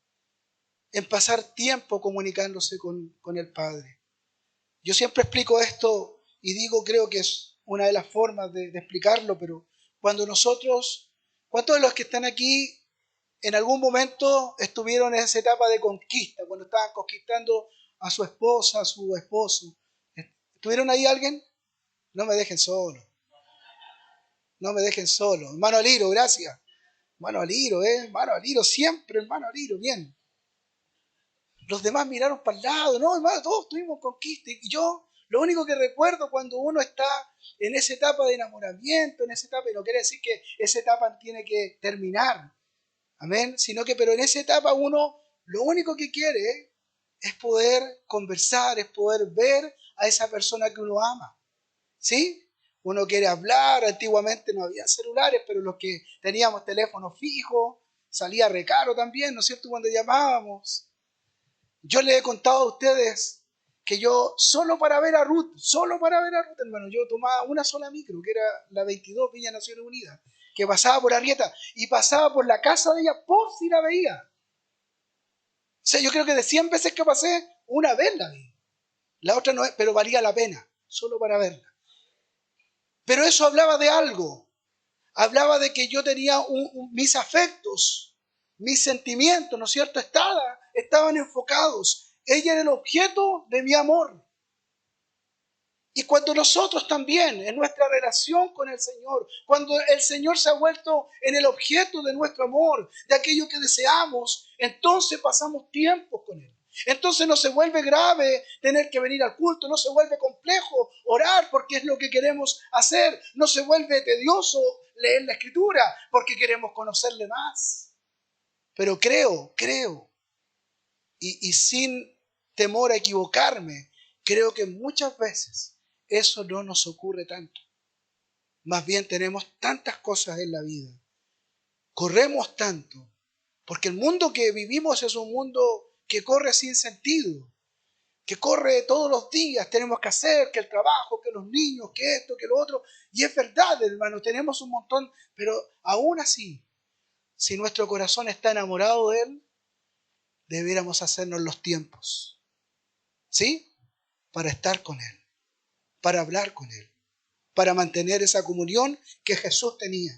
en pasar tiempo comunicándose con el Padre. Yo siempre explico esto y digo, creo que es una de las formas de explicarlo, pero cuando nosotros, ¿cuántos de los que están aquí en algún momento estuvieron en esa etapa de conquista, cuando estaban conquistando a su esposa, a su esposo? ¿Estuvieron ahí alguien? No me dejen solo. No me dejen solo. Hermano Aliro, gracias. Hermano Aliro, hermano Aliro, siempre hermano Aliro, bien. Los demás miraron para el lado, no, hermano, todos tuvimos conquista. Y yo, lo único que recuerdo cuando uno está en esa etapa de enamoramiento, en esa etapa, y no quiere decir que esa etapa tiene que terminar, amén, sino que, pero en esa etapa uno, lo único que quiere es poder conversar, es poder ver a esa persona que uno ama, ¿sí? Uno quiere hablar, antiguamente no había celulares, pero los que teníamos teléfono fijo, salía recaro también, ¿no es cierto?, cuando llamábamos. Yo les he contado a ustedes que yo, solo para ver a Ruth, hermano, yo tomaba una sola micro, que era la 22 Villa Naciones Unidas, que pasaba por Arrieta y pasaba por la casa de ella por si la veía. O sea, yo creo que de 100 veces que pasé, una vez la vi. La otra no es, pero valía la pena, solo para verla. Pero eso hablaba de algo. Hablaba de que yo tenía mis afectos, mis sentimientos, ¿no es cierto? Estaban enfocados. Ella era el objeto de mi amor. Y cuando nosotros también, en nuestra relación con el Señor, cuando el Señor se ha vuelto en el objeto de nuestro amor, de aquello que deseamos, entonces pasamos tiempo con Él. Entonces no se vuelve grave tener que venir al culto, no se vuelve complejo orar porque es lo que queremos hacer, no se vuelve tedioso leer la Escritura porque queremos conocerle más. Pero creo, y sin temor a equivocarme, creo que muchas veces eso no nos ocurre tanto. Más bien tenemos tantas cosas en la vida, corremos tanto, porque el mundo que vivimos es un mundo que corre sin sentido, que corre todos los días, tenemos que hacer, que el trabajo, que los niños, que esto, que lo otro, y es verdad, hermano, tenemos un montón, pero aún así, si nuestro corazón está enamorado de Él, debiéramos hacernos los tiempos, ¿sí? Para estar con Él, para hablar con Él, para mantener esa comunión que Jesús tenía.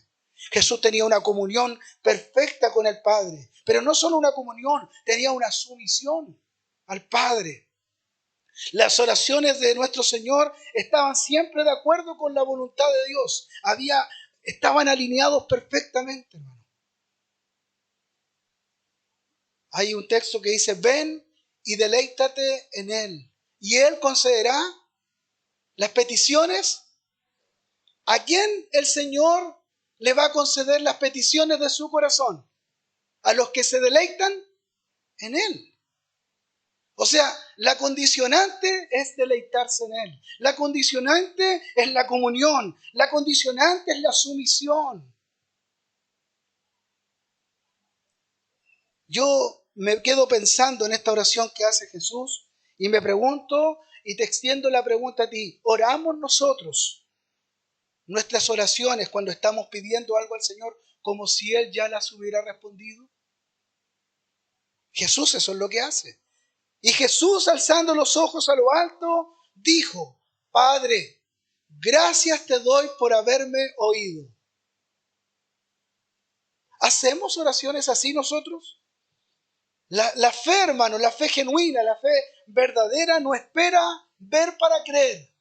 Jesús tenía una comunión perfecta con el Padre, pero no solo una comunión, tenía una sumisión al Padre. Las oraciones de nuestro Señor estaban siempre de acuerdo con la voluntad de Dios. Estaban alineados perfectamente, hermano. Hay un texto que dice, ven y deleítate en Él, y Él concederá las peticiones. ¿A quién el Señor le va a conceder las peticiones de su corazón? A los que se deleitan en Él. O sea, la condicionante es deleitarse en Él. La condicionante es la comunión. La condicionante es la sumisión. Yo me quedo pensando en esta oración que hace Jesús y me pregunto, y te extiendo la pregunta a ti, ¿oramos nosotros nuestras oraciones cuando estamos pidiendo algo al Señor como si Él ya las hubiera respondido? Jesús eso es lo que hace. Y Jesús, alzando los ojos a lo alto, dijo, Padre, gracias te doy por haberme oído. ¿Hacemos oraciones así nosotros? La fe, hermano, la fe genuina, la fe verdadera no espera ver para creer,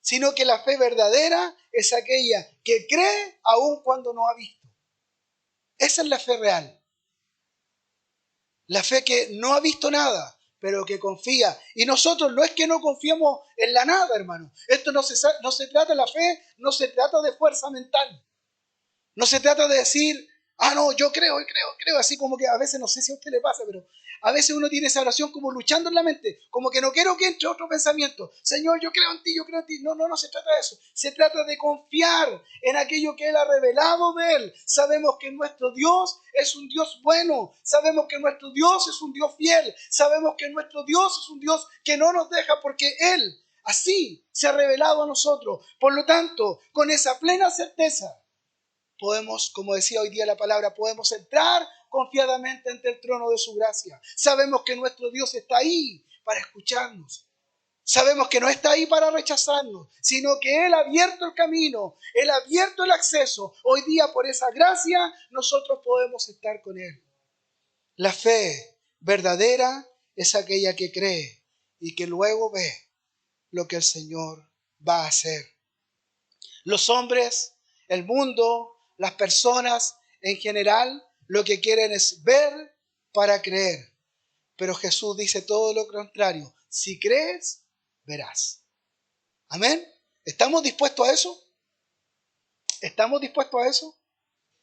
sino que la fe verdadera es aquella que cree aun cuando no ha visto. Esa es la fe real. La fe que no ha visto nada, pero que confía. Y nosotros no es que no confiemos en la nada, hermano. Esto no se trata de la fe, no se trata de fuerza mental. No se trata de decir, No, yo creo, así como que a veces, no sé si a usted le pasa, pero a veces uno tiene esa oración como luchando en la mente, como que no quiero que entre otro pensamiento. Señor, yo creo en ti, yo creo en ti. No, no, no se trata de eso. Se trata de confiar en aquello que Él ha revelado de Él. Sabemos que nuestro Dios es un Dios bueno. Sabemos que nuestro Dios es un Dios fiel. Sabemos que nuestro Dios es un Dios que no nos deja porque Él así se ha revelado a nosotros. Por lo tanto, con esa plena certeza, podemos, como decía hoy día la palabra, podemos entrar confiadamente ante el trono de su gracia. Sabemos que nuestro Dios está ahí para escucharnos. Sabemos que no está ahí para rechazarnos, sino que Él ha abierto el camino, Él ha abierto el acceso. Hoy día, por esa gracia, nosotros podemos estar con Él. La fe verdadera es aquella que cree y que luego ve lo que el Señor va a hacer. Los hombres, el mundo, las personas en general, lo que quieren es ver para creer. Pero Jesús dice todo lo contrario. Si crees, verás. ¿Amén? ¿Estamos dispuestos a eso? ¿Estamos dispuestos a eso?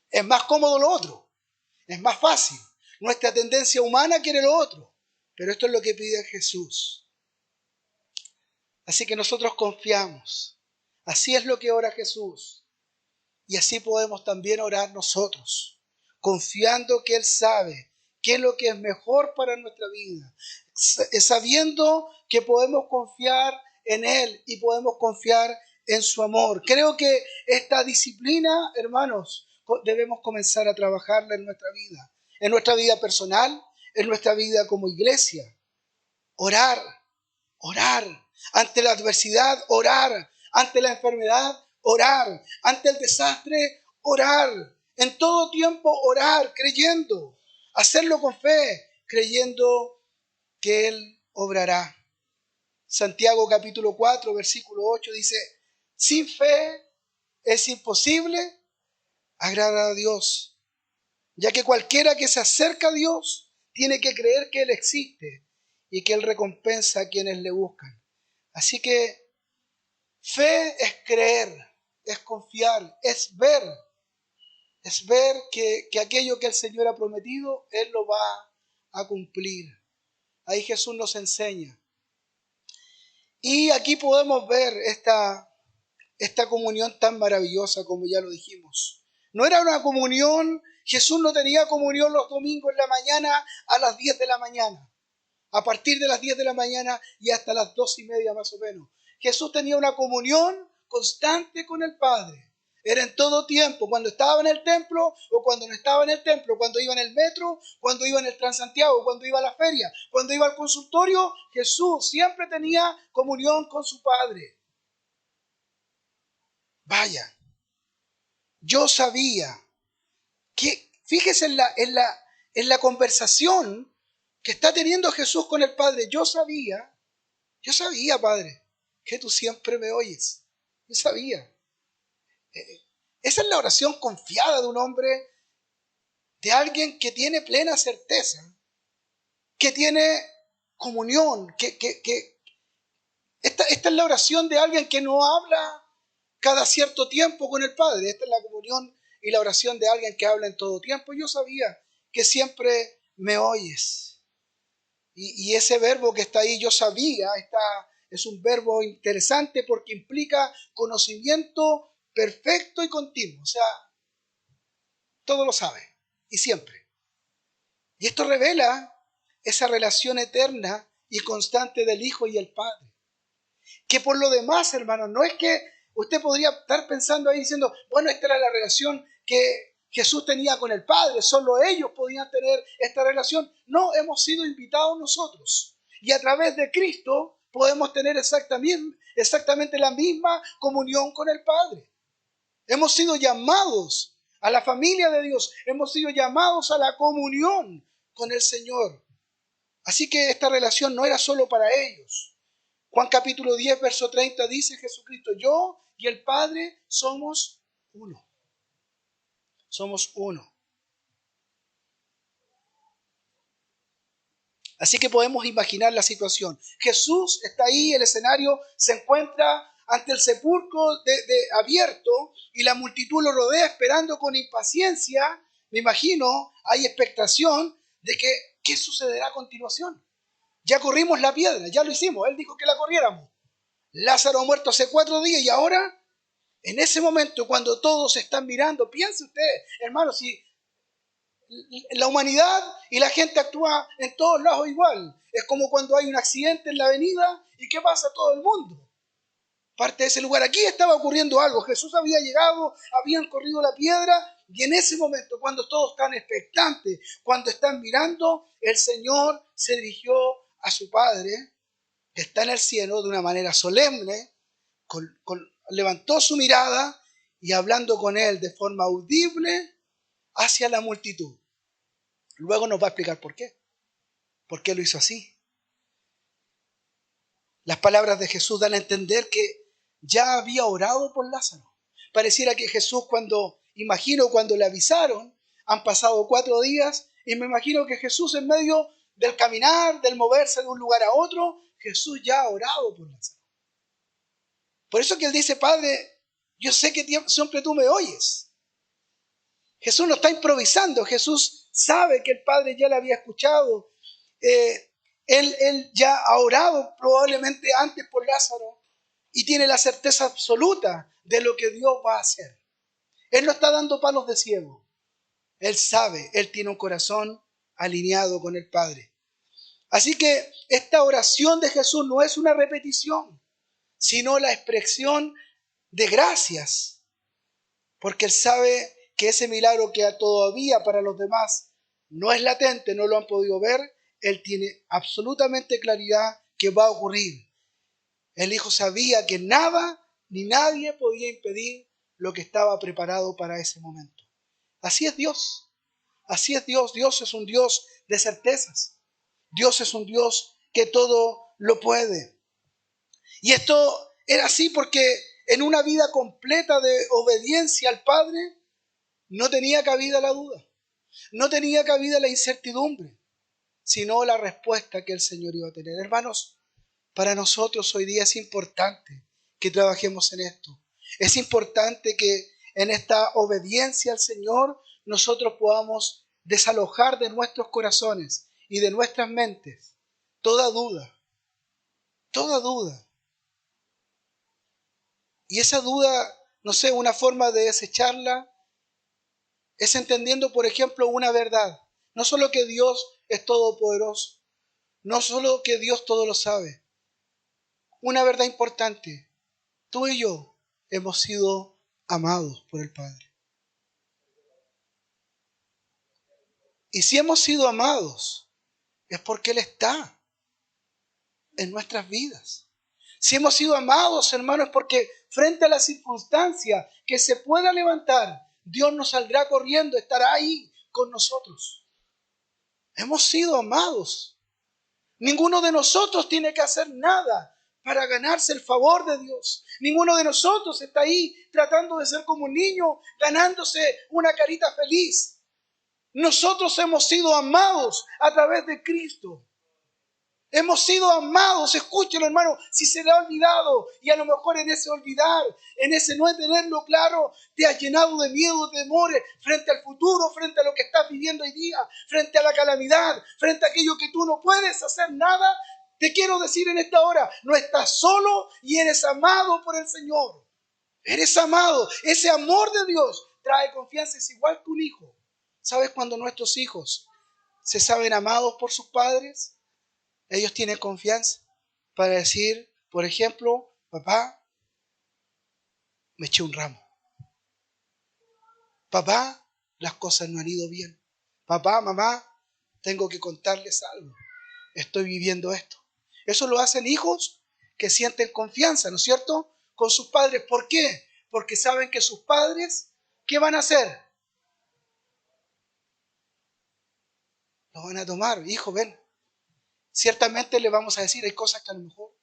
Es más cómodo lo otro. Es más fácil. Nuestra tendencia humana quiere lo otro. Pero esto es lo que pide Jesús. Así que nosotros confiamos. Así es lo que ora Jesús. Y así podemos también orar nosotros, confiando que Él sabe qué es lo que es mejor para nuestra vida, sabiendo que podemos confiar en Él y podemos confiar en su amor. Creo que esta disciplina, hermanos, debemos comenzar a trabajarla en nuestra vida personal, en nuestra vida como iglesia. Orar, orar. Ante la adversidad, orar. Ante la enfermedad, orar. Ante el desastre, orar. En todo tiempo, orar, creyendo. Hacerlo con fe, creyendo que Él obrará. Santiago capítulo 4, versículo 8 dice, sin fe es imposible agradar a Dios, ya que cualquiera que se acerca a Dios tiene que creer que Él existe y que Él recompensa a quienes le buscan. Así que fe es creer, es confiar, es ver que aquello que el Señor ha prometido, Él lo va a cumplir. Ahí Jesús nos enseña. Y aquí podemos ver esta comunión tan maravillosa como ya lo dijimos. No era una comunión, Jesús no tenía comunión los domingos en la mañana a las 10 de la mañana. A partir de las 10 de la mañana y hasta las 2:30 más o menos. Jesús tenía una comunión constante con el Padre. Era en todo tiempo, cuando estaba en el templo o cuando no estaba en el templo, cuando iba en el metro, cuando iba en el Transantiago, cuando iba a la feria, cuando iba al consultorio, Jesús siempre tenía comunión con su Padre. Vaya, yo sabía que, fíjese en la conversación que está teniendo Jesús con el Padre. Yo sabía, Padre, que tú siempre me oyes. Yo sabía. Esa es la oración confiada de un hombre, de alguien que tiene plena certeza, que tiene comunión, esta es la oración de alguien que no habla cada cierto tiempo con el Padre. Esta es la comunión y la oración de alguien que habla en todo tiempo. Yo sabía que siempre me oyes. Y ese verbo que está ahí, yo sabía, es un verbo interesante porque implica conocimiento perfecto y continuo. O sea, todo lo sabe y siempre. Y esto revela esa relación eterna y constante del Hijo y el Padre. Que por lo demás, hermanos, no es que usted podría estar pensando ahí diciendo, bueno, esta era la relación que Jesús tenía con el Padre, solo ellos podían tener esta relación. No, hemos sido invitados nosotros. Y a través de Cristo podemos tener exactamente la misma comunión con el Padre. Hemos sido llamados a la familia de Dios, hemos sido llamados a la comunión con el Señor. Así que esta relación no era solo para ellos. Juan capítulo 10, verso 30 dice Jesucristo, yo y el Padre somos uno. Somos uno. Así que podemos imaginar la situación. Jesús está ahí, el escenario se encuentra ante el sepulcro abierto y la multitud lo rodea esperando con impaciencia me imagino, hay expectación de que qué sucederá a continuación. Ya corrimos la piedra, ya lo hicimos, Él dijo que la corriéramos. Lázaro ha muerto hace 4 días y ahora, en ese momento, cuando todos están mirando, piense usted, hermano, si la humanidad y la gente actúa en todos lados igual. Es como cuando hay un accidente en la avenida y ¿qué pasa? Todo el mundo parte de ese lugar. Aquí estaba ocurriendo algo. Jesús había llegado, habían corrido la piedra y en ese momento, cuando todos están expectantes, cuando están mirando, el Señor se dirigió a su Padre, que está en el cielo, de una manera solemne, levantó su mirada y hablando con él de forma audible hacia la multitud. Luego nos va a explicar por qué lo hizo así. Las palabras de Jesús dan a entender que ya había orado por Lázaro. Pareciera que Jesús cuando le avisaron, han pasado 4 días, y me imagino que Jesús en medio del caminar, del moverse de un lugar a otro, Jesús ya ha orado por Lázaro. Por eso que Él dice, Padre, yo sé que siempre tú me oyes. Jesús no está improvisando, Jesús sabe que el Padre ya le había escuchado. Él ya ha orado probablemente antes por Lázaro y tiene la certeza absoluta de lo que Dios va a hacer. Él no está dando palos de ciego. Él sabe, Él tiene un corazón alineado con el Padre. Así que esta oración de Jesús no es una repetición, sino la expresión de gracias, porque Él sabe que ese milagro que todavía para los demás no es latente, no lo han podido ver, Él tiene absolutamente claridad que va a ocurrir. El Hijo sabía que nada ni nadie podía impedir lo que estaba preparado para ese momento. Así es Dios. Así es Dios. Dios es un Dios de certezas. Dios es un Dios que todo lo puede. Y esto era así porque en una vida completa de obediencia al Padre no tenía cabida la duda. No tenía cabida la incertidumbre, sino la respuesta que el Señor iba a tener. Hermanos, para nosotros hoy día es importante que trabajemos en esto. Es importante que en esta obediencia al Señor nosotros podamos desalojar de nuestros corazones y de nuestras mentes toda duda. Toda duda. Y esa duda, no sé, una forma de desecharla es entendiendo, por ejemplo, una verdad. No solo que Dios es todopoderoso, no solo que Dios todo lo sabe. Una verdad importante, tú y yo hemos sido amados por el Padre. Y si hemos sido amados, es porque Él está en nuestras vidas. Si hemos sido amados, hermanos, es porque frente a la circunstancia que se pueda levantar, Dios nos saldrá corriendo, estará ahí con nosotros. Hemos sido amados. Ninguno de nosotros tiene que hacer nada para ganarse el favor de Dios. Ninguno de nosotros está ahí tratando de ser como un niño, ganándose una carita feliz. Nosotros hemos sido amados a través de Cristo. Hemos sido amados, escúchelo hermano, si se le ha olvidado y a lo mejor en ese olvidar, en ese no tenerlo claro, te has llenado de miedo, de temores frente al futuro, frente a lo que estás viviendo hoy día, frente a la calamidad, frente a aquello que tú no puedes hacer nada. Te quiero decir en esta hora, no estás solo y eres amado por el Señor. Eres amado, ese amor de Dios trae confianza, es igual que un hijo. ¿Sabes cuando nuestros hijos se saben amados por sus padres? Ellos tienen confianza para decir, por ejemplo, papá, me eché un ramo. Papá, las cosas no han ido bien. Papá, mamá, tengo que contarles algo. Estoy viviendo esto. Eso lo hacen hijos que sienten confianza, ¿no es cierto? Con sus padres. ¿Por qué? Porque saben que sus padres, ¿qué van a hacer? Lo van a tomar. Hijo, ven. Ciertamente le vamos a decir, hay cosas que a lo mejor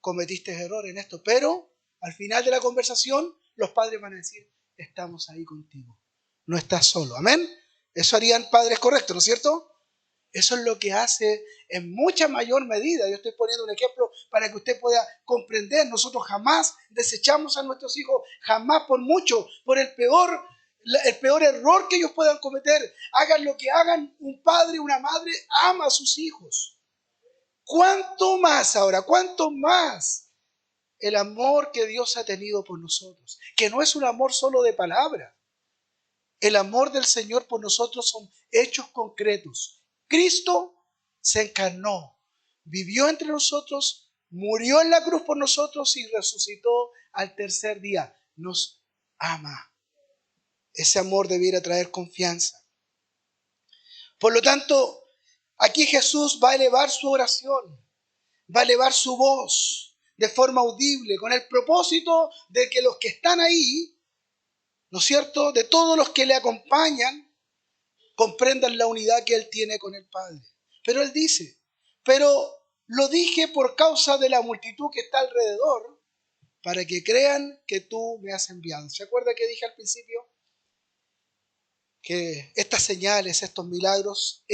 cometiste error en esto, pero al final de la conversación los padres van a decir, estamos ahí contigo, no estás solo, amén. Eso harían padres correctos, ¿no es cierto? Eso es lo que hace en mucha mayor medida. Yo estoy poniendo un ejemplo para que usted pueda comprender. Nosotros jamás desechamos a nuestros hijos, jamás por mucho, por el peor el peor error que ellos puedan cometer. Hagan lo que hagan, un padre, una madre ama a sus hijos. ¿Cuánto más ahora? ¿Cuánto más el amor que Dios ha tenido por nosotros? Que no es un amor solo de palabra. El amor del Señor por nosotros son hechos concretos. Cristo se encarnó, vivió entre nosotros, murió en la cruz por nosotros y resucitó al tercer día. Nos ama. Ese amor debiera traer confianza. Por lo tanto, aquí Jesús va a elevar su oración, va a elevar su voz de forma audible, con el propósito de que los que están ahí, ¿no es cierto?, de todos los que le acompañan, comprendan la unidad que Él tiene con el Padre. Pero Él dice, pero lo dije por causa de la multitud que está alrededor, para que crean que tú me has enviado. ¿Se acuerda que dije al principio? Que estas señales, estos milagros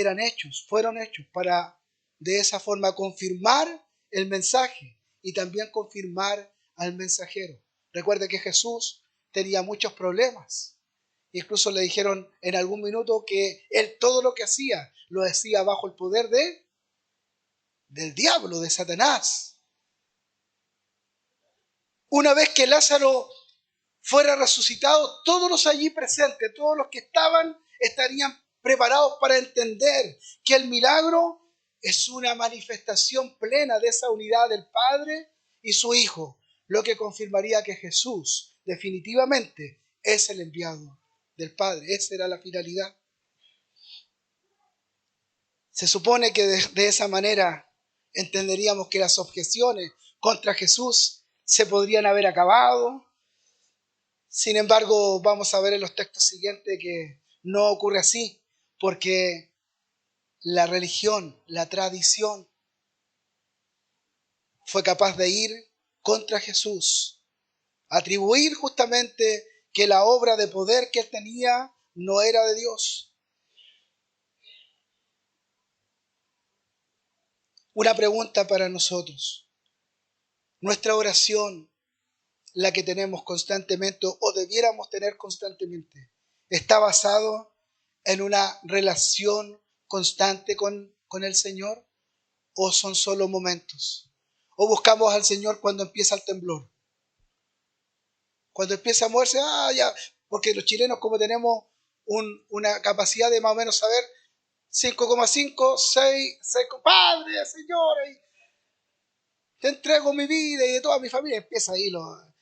fueron hechos para de esa forma confirmar el mensaje y también confirmar al mensajero. Recuerde que Jesús tenía muchos problemas. Incluso le dijeron en algún minuto que él todo lo que hacía, lo hacía bajo el poder del diablo, de Satanás. Una vez que Lázaro fuera resucitado, todos los allí presentes, todos los que estarían preparados para entender que el milagro es una manifestación plena de esa unidad del Padre y su Hijo, lo que confirmaría que Jesús definitivamente es el enviado del Padre. Esa era la finalidad. Se supone que de esa manera entenderíamos que las objeciones contra Jesús se podrían haber acabado. Sin embargo, vamos a ver en los textos siguientes que no ocurre así, porque la religión, la tradición, fue capaz de ir contra Jesús, atribuir justamente que la obra de poder que él tenía no era de Dios. Una pregunta para nosotros. Nuestra oración, la que tenemos constantemente o debiéramos tener constantemente, ¿está basado en una relación constante con el Señor? ¿O son solo momentos? ¿O buscamos al Señor cuando empieza el temblor? Cuando empieza a moverse, ya, porque los chilenos como tenemos una capacidad de más o menos saber 5,5, 6, Padre, Señor, y te entrego mi vida y de toda mi familia, empieza ahí,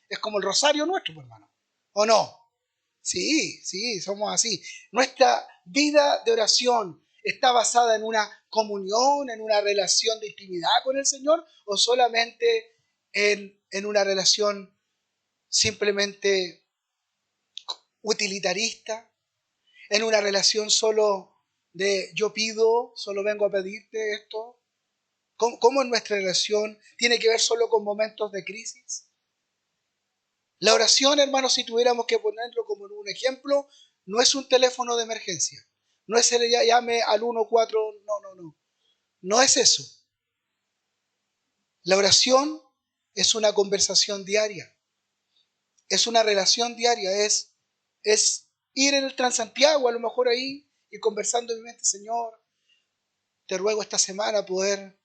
es como el rosario nuestro, pues, hermano, ¿o no? Sí, sí, somos así. Nuestra vida de oración está basada en una comunión, en una relación de intimidad con el Señor, o solamente en una relación simplemente utilitarista, en una relación solo de yo pido, solo vengo a pedirte esto. ¿Cómo es nuestra relación? ¿Tiene que ver solo con momentos de crisis? La oración, hermanos, si tuviéramos que ponerlo como un ejemplo, no es un teléfono de emergencia. No es el llame al 14, no. No es eso. La oración es una conversación diaria. Es una relación diaria. Es ir en el Transantiago, a lo mejor ahí, y conversando en mi mente, Señor, te ruego esta semana poder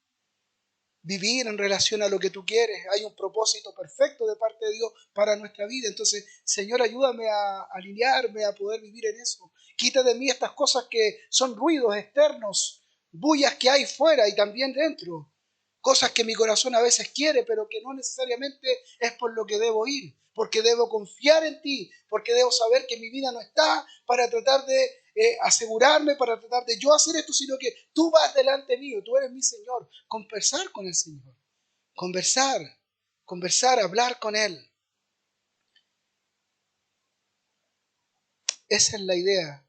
vivir en relación a lo que tú quieres. Hay un propósito perfecto de parte de Dios para nuestra vida. Entonces, Señor, ayúdame a alinearme, a poder vivir en eso. Quita de mí estas cosas que son ruidos externos, bullas que hay fuera y también dentro. Cosas que mi corazón a veces quiere, pero que no necesariamente es por lo que debo ir. Porque debo confiar en ti, porque debo saber que mi vida no está para tratar de asegurarme, para tratar de yo hacer esto, sino que tú vas delante mío, tú eres mi Señor. Conversar con el Señor, conversar, hablar con Él. Esa es la idea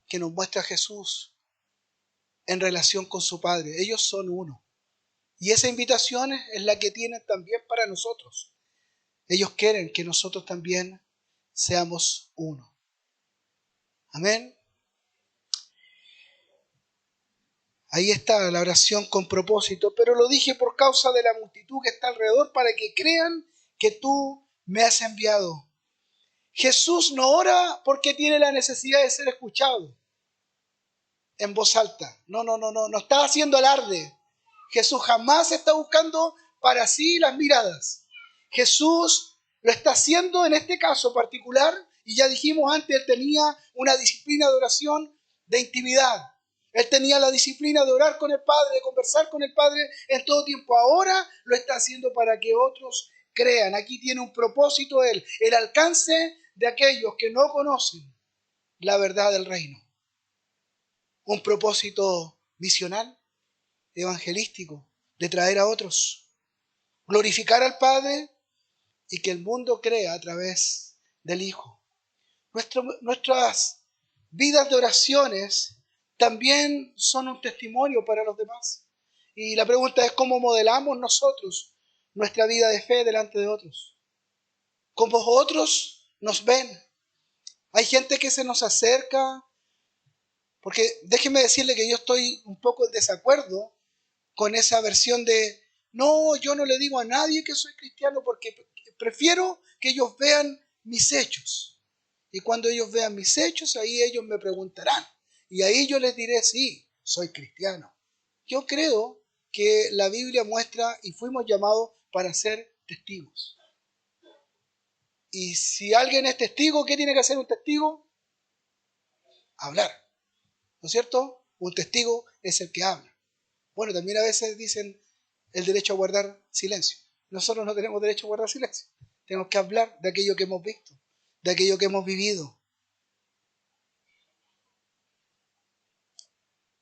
que nos muestra Jesús en relación con su Padre. Ellos son uno. Y esa invitación es la que tienen también para nosotros. Ellos quieren que nosotros también seamos uno. Amén. Ahí está la oración con propósito, pero lo dije por causa de la multitud que está alrededor para que crean que tú me has enviado. Jesús no ora porque tiene la necesidad de ser escuchado en voz alta. No está haciendo alarde. Jesús jamás está buscando para sí las miradas. Jesús lo está haciendo en este caso particular, y ya dijimos antes, él tenía una disciplina de oración de intimidad. Él tenía la disciplina de orar con el Padre, de conversar con el Padre en todo tiempo. Ahora lo está haciendo para que otros crean. Aquí tiene un propósito él, el alcance de aquellos que no conocen la verdad del reino. Un propósito misional, evangelístico, de traer a otros, glorificar al Padre y que el mundo crea a través del Hijo. Nuestras vidas de oraciones también son un testimonio para los demás. Y la pregunta es cómo modelamos nosotros nuestra vida de fe delante de otros. ¿Cómo otros nos ven? Hay gente que se nos acerca, porque déjenme decirle que yo estoy un poco en desacuerdo con esa versión de, no, yo no le digo a nadie que soy cristiano porque prefiero que ellos vean mis hechos. Y cuando ellos vean mis hechos, ahí ellos me preguntarán. Y ahí yo les diré, sí, soy cristiano. Yo creo que la Biblia muestra y fuimos llamados para ser testigos. Y si alguien es testigo, ¿qué tiene que hacer un testigo? Hablar. ¿No es cierto? Un testigo es el que habla. Bueno, también a veces dicen el derecho a guardar silencio. Nosotros no tenemos derecho a guardar silencio. Tenemos que hablar de aquello que hemos visto, de aquello que hemos vivido.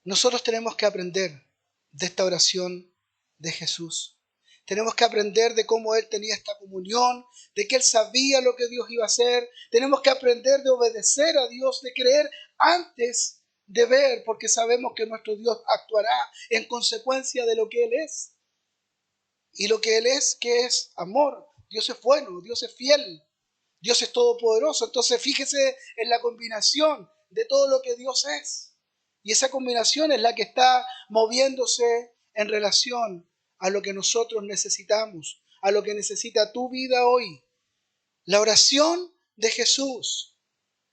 Nosotros tenemos que aprender de esta oración de Jesús. Tenemos que aprender de cómo Él tenía esta comunión, de que Él sabía lo que Dios iba a hacer. Tenemos que aprender de obedecer a Dios, de creer antes de ver, porque sabemos que nuestro Dios actuará en consecuencia de lo que Él es. Y lo que Él es, que es amor. Dios es bueno, Dios es fiel, Dios es todopoderoso. Entonces fíjese en la combinación de todo lo que Dios es. Y esa combinación es la que está moviéndose en relación a lo que nosotros necesitamos, a lo que necesita tu vida hoy. La oración de Jesús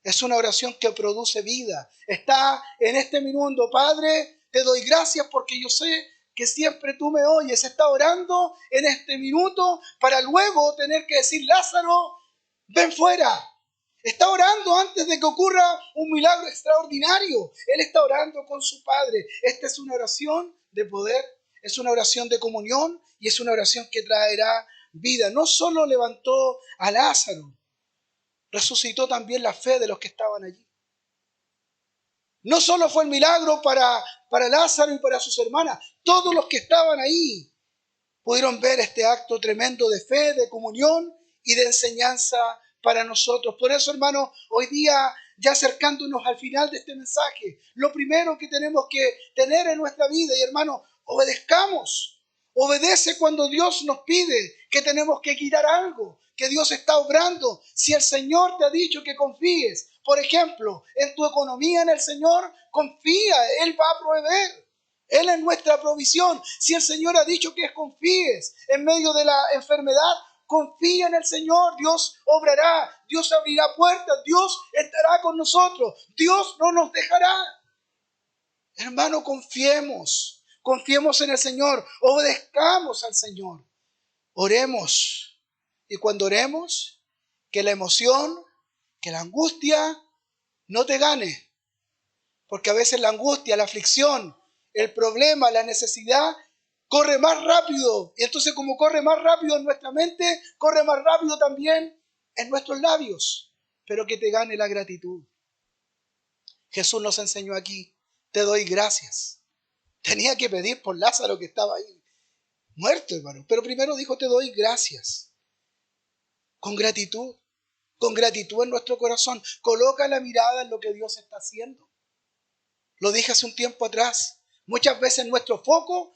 es una oración que produce vida. Está en este minuto, Padre, te doy gracias porque yo sé que siempre tú me oyes. Está orando en este minuto para luego tener que decir, Lázaro, ven fuera. Está orando antes de que ocurra un milagro extraordinario. Él está orando con su Padre. Esta es una oración de poder, es una oración de comunión y es una oración que traerá vida. No solo levantó a Lázaro, resucitó también la fe de los que estaban allí. No solo fue el milagro para Lázaro y para sus hermanas, todos los que estaban ahí pudieron ver este acto tremendo de fe, de comunión y de enseñanza para nosotros. Por eso, hermanos, hoy día, ya acercándonos al final de este mensaje, lo primero que tenemos que tener en nuestra vida, y hermanos, obedezcamos. Obedece cuando Dios nos pide que tenemos que quitar algo, que Dios está obrando. Si el Señor te ha dicho que confíes, por ejemplo, en tu economía en el Señor, confía, Él va a proveer. Él es nuestra provisión. Si el Señor ha dicho que confíes en medio de la enfermedad, confía en el Señor. Dios obrará, Dios abrirá puertas, Dios estará con nosotros, Dios no nos dejará. Hermano, confiemos en el Señor, obedezcamos al Señor, oremos. Y cuando oremos, que la emoción, que la angustia no te gane. Porque a veces la angustia, la aflicción, el problema, la necesidad, corre más rápido. Y entonces como corre más rápido en nuestra mente, corre más rápido también en nuestros labios. Pero que te gane la gratitud. Jesús nos enseñó aquí, te doy gracias. Tenía que pedir por Lázaro que estaba ahí, muerto, hermano. Pero primero dijo, te doy gracias. Con gratitud en nuestro corazón. Coloca la mirada en lo que Dios está haciendo. Lo dije hace un tiempo atrás. Muchas veces nuestro foco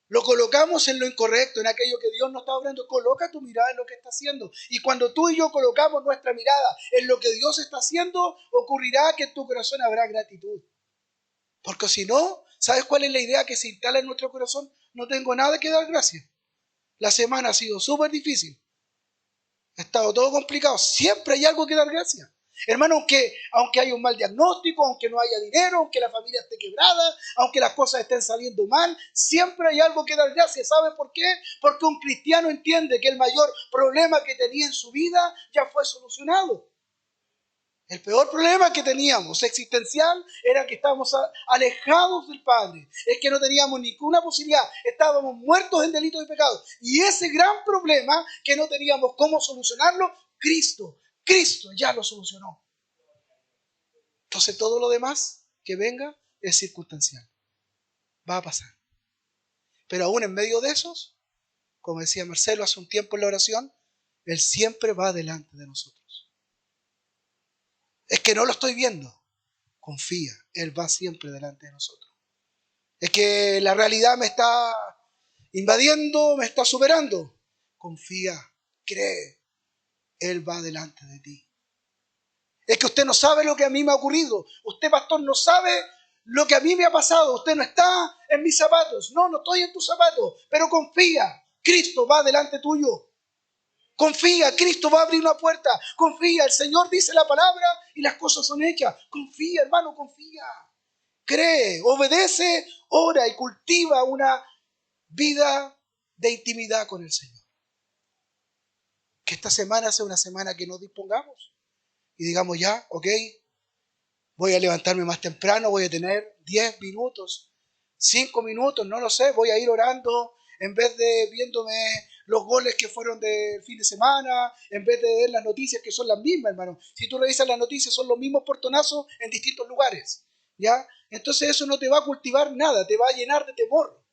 lo colocamos en lo incorrecto, en aquello que Dios no está obrando. Coloca tu mirada en lo que está haciendo. Y cuando tú y yo colocamos nuestra mirada en lo que Dios está haciendo, ocurrirá que en tu corazón habrá gratitud. Porque si no, ¿sabes cuál es la idea que se instala en nuestro corazón? No tengo nada que dar gracias. La semana ha sido súper difícil. Ha estado todo complicado. Siempre hay algo que dar gracias. Hermano, aunque haya un mal diagnóstico, aunque no haya dinero, aunque la familia esté quebrada, aunque las cosas estén saliendo mal, siempre hay algo que dar gracias. ¿Sabe por qué? Porque un cristiano entiende que el mayor problema que tenía en su vida ya fue solucionado. El peor problema que teníamos existencial era que estábamos alejados del Padre. Es que no teníamos ninguna posibilidad. Estábamos muertos en delitos y pecados. Y ese gran problema que no teníamos cómo solucionarlo, Cristo ya lo solucionó. Entonces todo lo demás que venga es circunstancial. Va a pasar. Pero aún en medio de esos, como decía Marcelo hace un tiempo en la oración, Él siempre va delante de nosotros. Es que no lo estoy viendo. Confía, Él va siempre delante de nosotros. Es que la realidad me está invadiendo, me está superando. Confía, cree, Él va delante de ti. Es que usted no sabe lo que a mí me ha ocurrido. Usted, pastor, no sabe lo que a mí me ha pasado. Usted no está en mis zapatos. No estoy en tus zapatos. Pero confía, Cristo va delante tuyo. Confía, Cristo va a abrir una puerta. Confía, el Señor dice la palabra y las cosas son hechas. Confía, hermano, confía. Cree, obedece, ora y cultiva una vida de intimidad con el Señor. Que esta semana sea una semana que nos dispongamos y digamos ya, ok, voy a levantarme más temprano, voy a tener 10 minutos, 5 minutos, no lo sé, voy a ir orando en vez de viéndome los goles que fueron del fin de semana, en vez de ver las noticias que son las mismas, hermano. Si tú revisas las noticias son los mismos portonazos en distintos lugares, ¿ya? Entonces eso no te va a cultivar nada, te va a llenar de temor.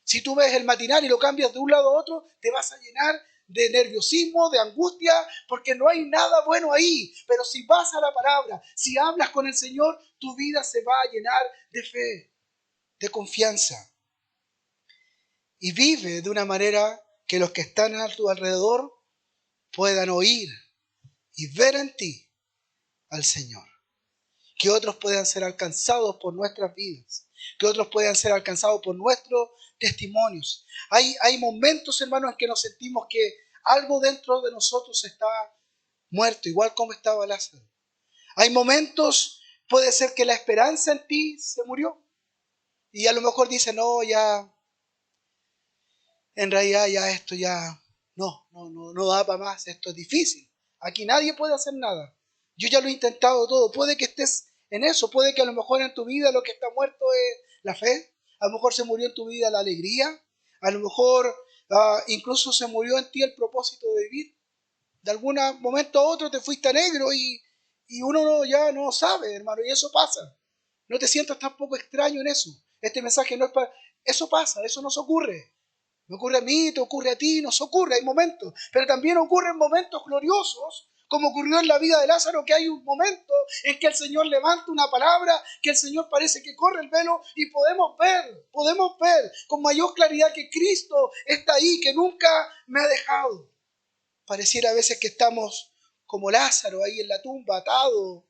Si tú ves el matinal y lo cambias de un lado a otro, te vas a llenar de nerviosismo, de angustia, porque no hay nada bueno ahí. Pero si vas a la palabra, si hablas con el Señor, tu vida se va a llenar de fe, de confianza. Y vive de una manera que los que están a tu alrededor puedan oír y ver en ti al Señor. Que otros puedan ser alcanzados por nuestras vidas, que otros puedan ser alcanzados por nuestros testimonios. Hay momentos, hermanos, en que nos sentimos que algo dentro de nosotros está muerto, igual como estaba Lázaro. Hay momentos, puede ser que la esperanza en ti se murió. Y a lo mejor dice, no, ya, en realidad ya esto ya, no da para más, esto es difícil. Aquí nadie puede hacer nada. Yo ya lo he intentado todo. Puede que estés en eso, puede que a lo mejor en tu vida lo que está muerto es la fe. A lo mejor se murió en tu vida la alegría. A lo mejor incluso se murió en ti el propósito de vivir. De algún momento a otro te fuiste alegre y uno ya no sabe, hermano, y eso pasa. No te sientas tampoco extraño en eso. Este mensaje no es para... Eso pasa, eso nos ocurre. Me ocurre a mí, te ocurre a ti, nos ocurre, hay momentos. Pero también ocurren momentos gloriosos, como ocurrió en la vida de Lázaro, que hay un momento en que el Señor levanta una palabra, que el Señor parece que corre el velo y podemos ver con mayor claridad que Cristo está ahí, que nunca me ha dejado. Pareciera a veces que estamos como Lázaro ahí en la tumba, atado,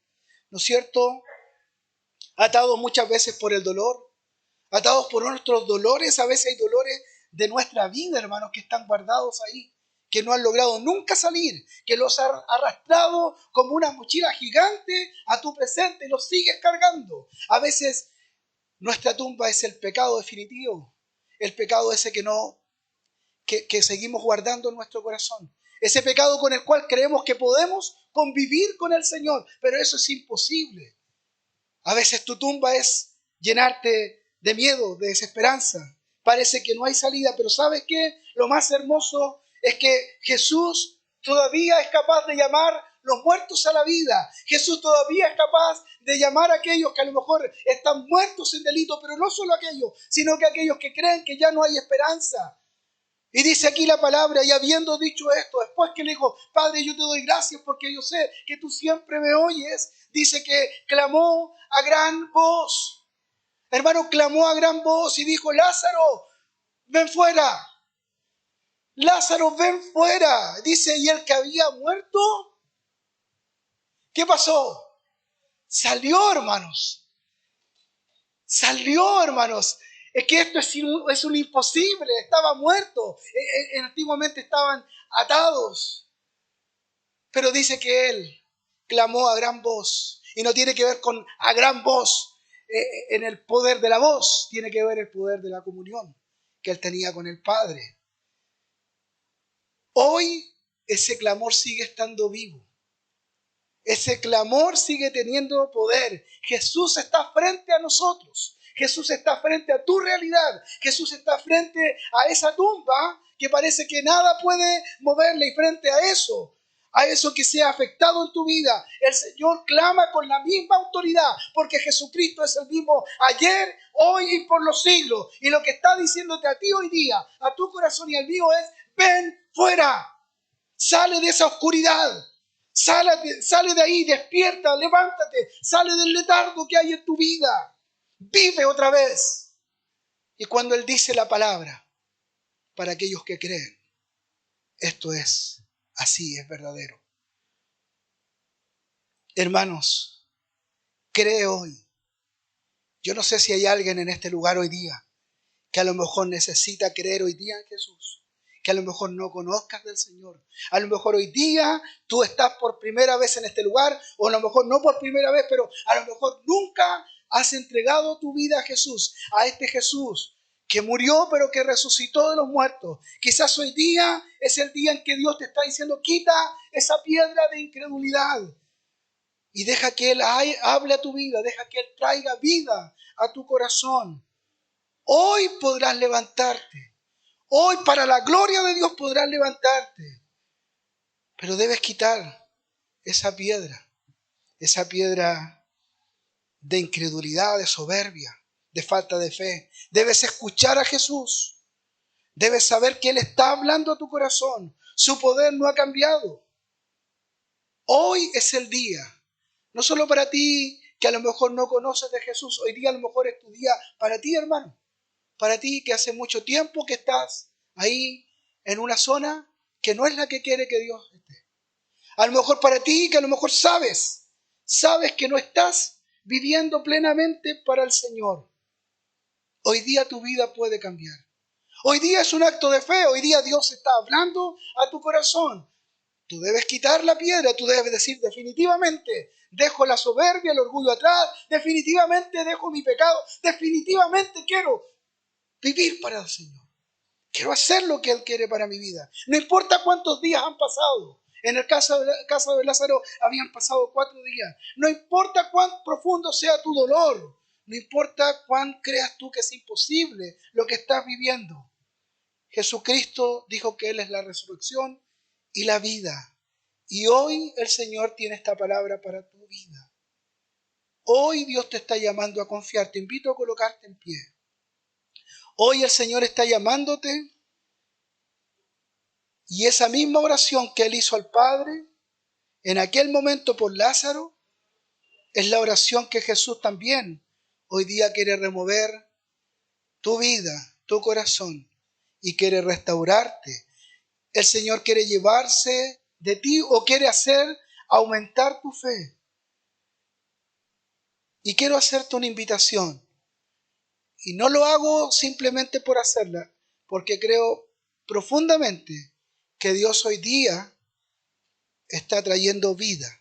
¿no es cierto? Atados muchas veces por el dolor, atados por nuestros dolores. A veces hay dolores de nuestra vida, hermanos, que están guardados ahí, que no han logrado nunca salir, que los han arrastrado como una mochila gigante a tu presente y los sigues cargando. A veces nuestra tumba es el pecado definitivo, el pecado ese que seguimos guardando en nuestro corazón. Ese pecado con el cual creemos que podemos convivir con el Señor, pero eso es imposible. A veces tu tumba es llenarte de miedo, de desesperanza. Parece que no hay salida, pero ¿sabes qué? Lo más hermoso es que Jesús todavía es capaz de llamar los muertos a la vida. Jesús todavía es capaz de llamar a aquellos que a lo mejor están muertos en delito, pero no solo aquellos, sino que aquellos que creen que ya no hay esperanza. Y dice aquí la palabra, y habiendo dicho esto, después que le dijo, Padre, yo te doy gracias porque yo sé que tú siempre me oyes, dice que clamó a gran voz. Hermano, clamó a gran voz y dijo, Lázaro, ven fuera. Lázaro, ven fuera. Dice, y el que había muerto, ¿qué pasó? Salió, hermanos. Salió, hermanos. Es que esto es un imposible. Estaba muerto. Antiguamente estaban atados. Pero dice que Él clamó a gran voz. Y no tiene que ver con a gran voz en el poder de la voz. Tiene que ver el poder de la comunión que Él tenía con el Padre. Hoy ese clamor sigue estando vivo. Ese clamor sigue teniendo poder. Jesús está frente a nosotros. Jesús está frente a tu realidad. Jesús está frente a esa tumba que parece que nada puede moverle. Y frente a eso que se ha afectado en tu vida, el Señor clama con la misma autoridad, porque Jesucristo es el mismo ayer, hoy y por los siglos. Y lo que está diciéndote a ti hoy día, a tu corazón y al mío es: ven fuera, sale de esa oscuridad. Sale de ahí, despierta, levántate, sale del letargo que hay en tu vida. Vive otra vez. Y cuando Él dice la palabra, para aquellos que creen, esto es así, es verdadero. Hermanos, cree hoy. Yo no sé si hay alguien en este lugar hoy día que a lo mejor necesita creer hoy día en Jesús, que a lo mejor no conozcas del Señor. A lo mejor hoy día tú estás por primera vez en este lugar, o a lo mejor no por primera vez, pero a lo mejor nunca has entregado tu vida a Jesús, a este Jesús que murió pero que resucitó de los muertos. Quizás hoy día es el día en que Dios te está diciendo: quita esa piedra de incredulidad y deja que Él hable a tu vida, deja que Él traiga vida a tu corazón. Hoy podrás levantarte. Hoy, para la gloria de Dios, podrás levantarte. Pero debes quitar esa piedra de incredulidad, de soberbia, de falta de fe. Debes escuchar a Jesús. Debes saber que Él está hablando a tu corazón. Su poder no ha cambiado. Hoy es el día. No solo para ti, que a lo mejor no conoces de Jesús. Hoy día a lo mejor es tu día para ti, hermano. Para ti que hace mucho tiempo que estás ahí en una zona que no es la que quiere que Dios esté. A lo mejor para ti que a lo mejor sabes que no estás viviendo plenamente para el Señor. Hoy día tu vida puede cambiar. Hoy día es un acto de fe. Hoy día Dios está hablando a tu corazón. Tú debes quitar la piedra. Tú debes decir: definitivamente dejo la soberbia, el orgullo atrás. Definitivamente dejo mi pecado. Definitivamente quiero vivir para el Señor. Quiero hacer lo que Él quiere para mi vida. No importa cuántos días han pasado. En el caso de Lázaro habían pasado 4 días. No importa cuán profundo sea tu dolor. No importa cuán creas tú que es imposible lo que estás viviendo. Jesucristo dijo que Él es la resurrección y la vida. Y hoy el Señor tiene esta palabra para tu vida. Hoy Dios te está llamando a confiar. Te invito a colocarte en pie. Hoy el Señor está llamándote, y esa misma oración que Él hizo al Padre en aquel momento por Lázaro es la oración que Jesús también hoy día quiere remover tu vida, tu corazón, y quiere restaurarte. El Señor quiere llevarse de ti, o quiere hacer aumentar tu fe. Y quiero hacerte una invitación. Y no lo hago simplemente por hacerla, porque creo profundamente que Dios hoy día está trayendo vida